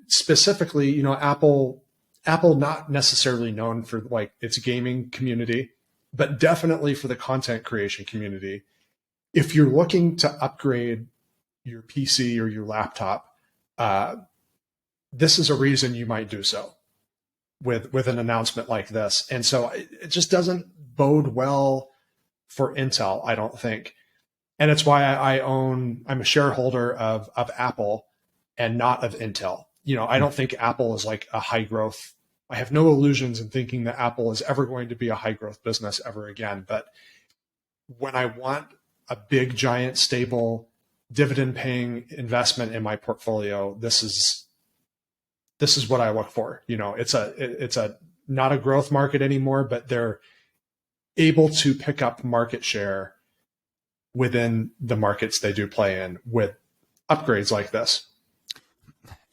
B: Specifically, Apple not necessarily known for like its gaming community, but definitely for the content creation community. If you're looking to upgrade your PC or your laptop, this is a reason you might do so with an announcement like this. And so it just doesn't bode well for Intel, I don't think. And it's why I'm a shareholder of Apple and not of Intel. I don't think Apple is like a high growth. I have no illusions in thinking that Apple is ever going to be a high growth business ever again. But when I want a big, giant, stable, dividend paying investment in my portfolio, this is what I look for. It's not a growth market anymore, but they're able to pick up market share within the markets they do play in with upgrades like this.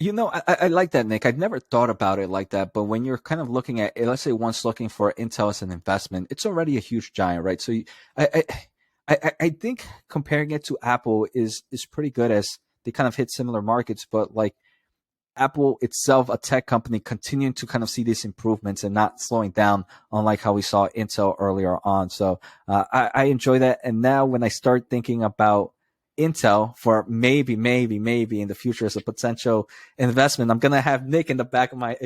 A: I like that, Nick. I've never thought about it like that, but when you're kind of looking at, let's say, once looking for Intel as an investment, it's already a huge giant, right? So I think comparing it to Apple is pretty good, as they kind of hit similar markets, but like Apple itself, a tech company, continuing to kind of see these improvements and not slowing down, unlike how we saw Intel earlier on. So I enjoy that. And now when I start thinking about Intel for maybe in the future as a potential investment, I'm gonna have you in the back of my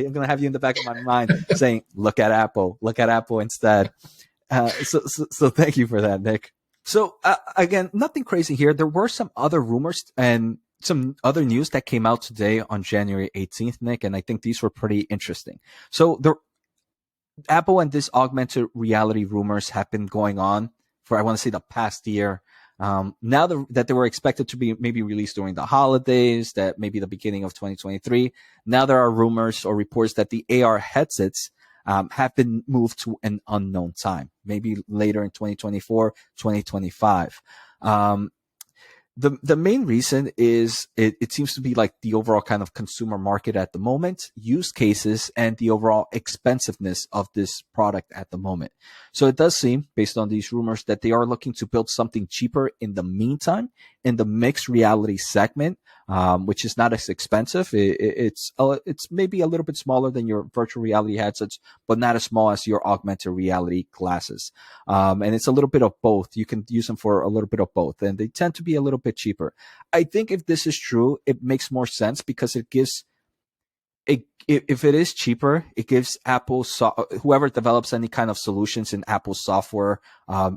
A: mind saying, look at Apple instead. So thank you for that, Nick. So again, nothing crazy here. There were some other rumors and some other news that came out today on January 18th, Nick, and I think these were pretty interesting. So Apple and this augmented reality rumors have been going on for, I want to say, the past year. Now that they were expected to be maybe released during the holidays, that maybe the beginning of 2023. Now there are rumors or reports that the AR headsets have been moved to an unknown time, maybe later in 2024, 2025. The main reason is it seems to be like the overall kind of consumer market at the moment, use cases, and the overall expensiveness of this product at the moment. So it does seem, based on these rumors, that they are looking to build something cheaper in the meantime in the mixed reality segment, which is not as expensive. It's maybe a little bit smaller than your virtual reality headsets, but not as small as your augmented reality glasses. And it's a little bit of both. You can use them for a little bit of both, and they tend to be a little bit cheaper. I think if this is true, it makes more sense because it gives if it is cheaper, it gives Apple, whoever develops any kind of solutions in Apple software,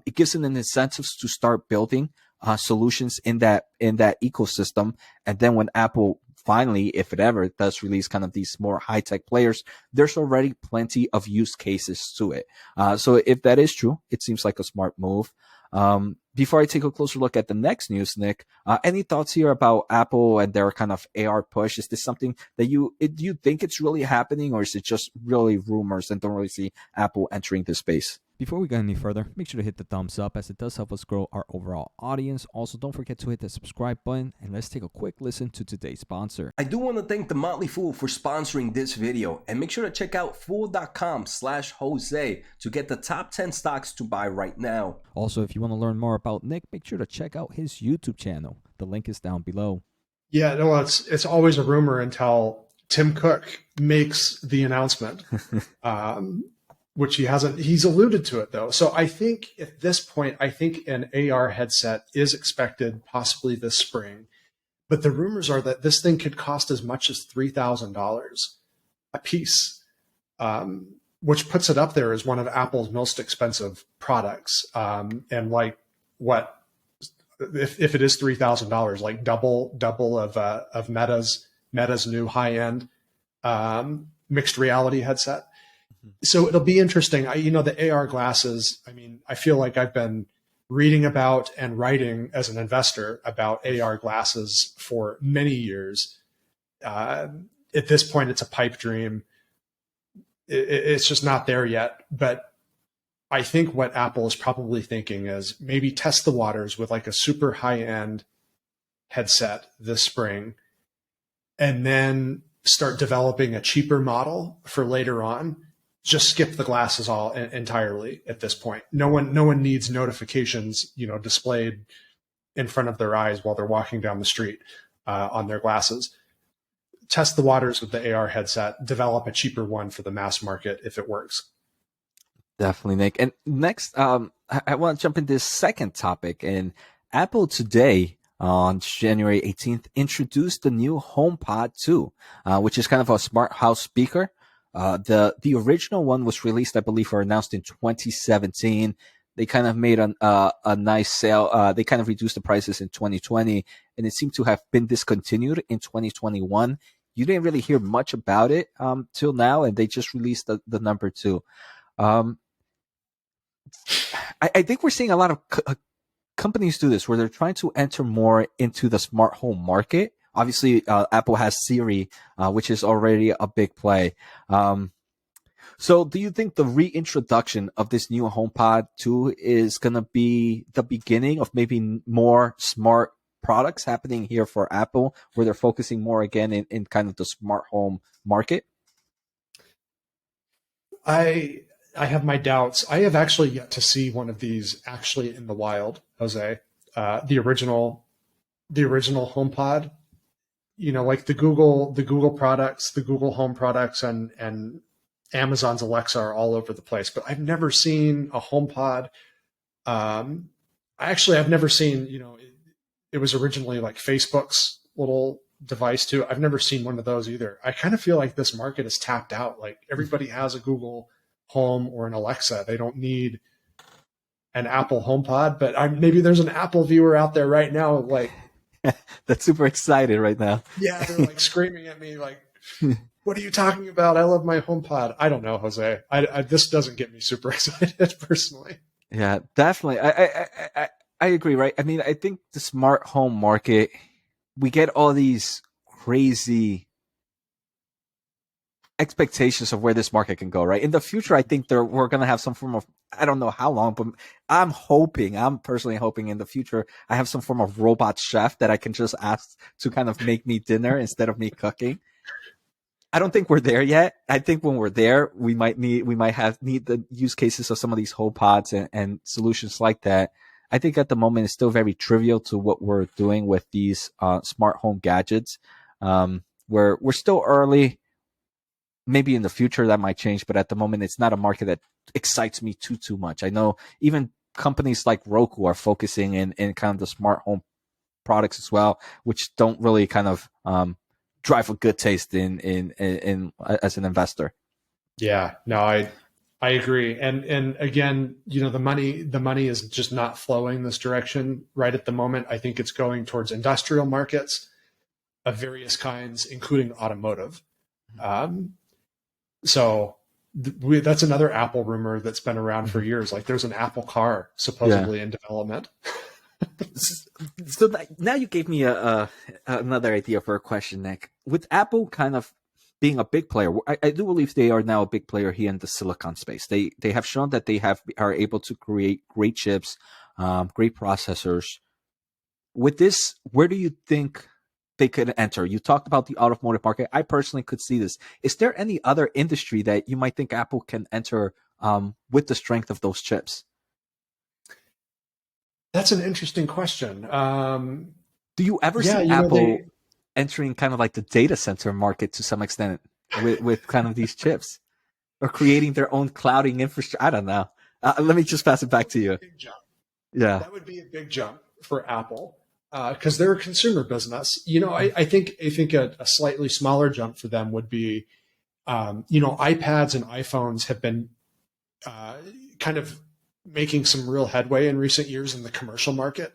A: it gives them an incentive to start building solutions in that ecosystem. And then when Apple finally, if it ever does release kind of these more high-tech players, there's already plenty of use cases to it. So if that is true, it seems like a smart move. Before I take a closer look at the next news, Nick, any thoughts here about Apple and their kind of AR push? Is this something that you think it's really happening, or is it just really rumors and don't really see Apple entering this space?
C: Before we go any further, make sure to hit the thumbs up as it does help us grow our overall audience. Also, don't forget to hit the subscribe button, and let's take a quick listen to today's sponsor.
D: I do want to thank The Motley Fool for sponsoring this video, and make sure to check out fool.com/Jose to get the top 10 stocks to buy right now.
C: Also, if you want to learn more about Nick, make sure to check out his YouTube channel. The link is down below.
B: Yeah, no, it's always a rumor until Tim Cook makes the announcement. which he's alluded to it though. So I think at this point, I think an AR headset is expected possibly this spring, but the rumors are that this thing could cost as much as $3,000 a piece, which puts it up there as one of Apple's most expensive products. And like what, if it is $3,000, like double of Meta's new high end mixed reality headset. So it'll be interesting. The AR glasses, I mean, I feel like I've been reading about and writing as an investor about AR glasses for many years. At this point, it's a pipe dream. It's just not there yet. But I think what Apple is probably thinking is maybe test the waters with like a super high-end headset this spring, and then start developing a cheaper model for later on. Just skip the glasses all entirely at this point. No one needs notifications, displayed in front of their eyes while they're walking down the street on their glasses. Test the waters with the AR headset. Develop a cheaper one for the mass market if it works.
A: Definitely, Nick. And next, I want to jump into this second topic. And Apple today, on January 18th, introduced the new HomePod 2, which is kind of a smart house speaker. The original one was released, I believe, or announced in 2017. They kind of made a nice sale. They kind of reduced the prices in 2020, and it seemed to have been discontinued in 2021. You didn't really hear much about it till now, and they just released the number 2. I think we're seeing a lot of companies do this, where they're trying to enter more into the smart home market. Obviously, Apple has Siri, which is already a big play. So do you think the reintroduction of this new HomePod 2 is going to be the beginning of maybe more smart products happening here for Apple, where they're focusing more again in kind of the smart home market?
B: I have my doubts. I have actually yet to see one of these actually in the wild, Jose. The original HomePod, like the Google products, the Google Home products, and Amazon's Alexa are all over the place. But I've never seen a HomePod. I've never seen, it was originally like Facebook's little device too. I've never seen one of those either. I kind of feel like this market is tapped out. Like everybody has a Google Home or an Alexa. They don't need an Apple HomePod, but maybe there's an Apple viewer out there right now, like
A: that's super excited right now.
B: Yeah, they're like screaming at me, like, "What are you talking about? I love my HomePod." I don't know, Jose. This doesn't get me super excited personally.
A: Yeah, definitely. I agree, right? I mean, I think the smart home market, we get all these crazy expectations of where this market can go, right? In the future, I think we're going to have some form of, I don't know how long, but I'm personally hoping in the future, I have some form of robot chef that I can just ask to kind of make me dinner instead of me cooking. I don't think we're there yet. I think when we're there, we might need the use cases of some of these HomePods and solutions like that. I think at the moment it's still very trivial to what we're doing with these smart home gadgets. We're still early. Maybe in the future that might change, but at the moment it's not a market that excites me too much. I know even companies like Roku are focusing in kind of the smart home products as well, which don't really kind of drive a good taste in as an investor.
B: Yeah, no, I agree. And again, the money is just not flowing this direction right at the moment. I think it's going towards industrial markets of various kinds, including automotive. So that's another Apple rumor that's been around for years. Like there's an Apple car supposedly in development.
A: So now you gave me another idea for a question, Nick. With Apple kind of being a big player, I do believe they are now a big player here in the silicon space. They have shown that they are able to create great chips, great processors. With this, where do you think they could enter? You talked about the automotive market. I personally could see this. Is there any other industry that you might think Apple can enter with the strength of those chips?
B: That's an interesting question.
A: Do you ever see Apple entering kind of like the data center market to some extent with kind of these chips? or creating their own clouding infrastructure. I don't know. Let me just pass it back to you.
B: Big jump.
A: Yeah.
B: That would be a big jump for Apple because they're a consumer business. I think a slightly smaller jump for them would be, iPads and iPhones have been kind of making some real headway in recent years in the commercial market.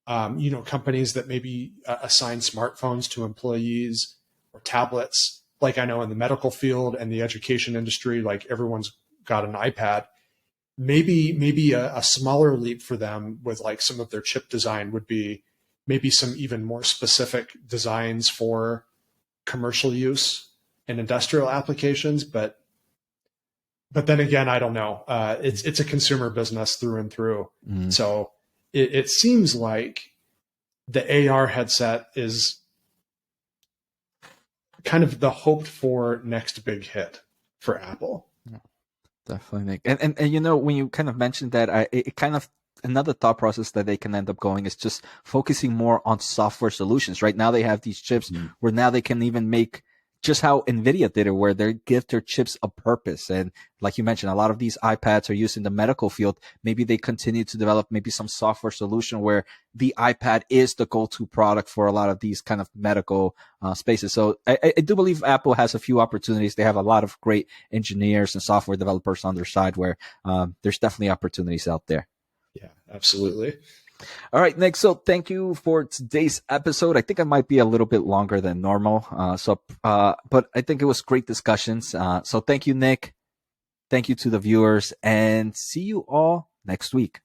B: Companies that maybe assign smartphones to employees or tablets, like I know in the medical field and the education industry, like everyone's got an iPad. Maybe a smaller leap for them with like some of their chip design would be maybe some even more specific designs for commercial use and industrial applications. But then again, I don't know. It's a consumer business through and through.
A: Mm.
B: So it seems like the AR headset is kind of the hoped for next big hit for Apple.
A: Definitely, Nick. And when you kind of mentioned that, it kind of another thought process that they can end up going is just focusing more on software solutions. Right now they have these chips where now they can even make just how Nvidia did it, where they give their chips a purpose. And like you mentioned, a lot of these iPads are used in the medical field. Maybe they continue to develop maybe some software solution where the iPad is the go-to product for a lot of these kind of medical spaces. So I do believe Apple has a few opportunities. They have a lot of great engineers and software developers on their side where there's definitely opportunities out there.
B: Yeah, absolutely.
A: All right, Nick. So thank you for today's episode. I think I might be a little bit longer than normal. But I think it was great discussions. So thank you, Nick. Thank you to the viewers, and see you all next week.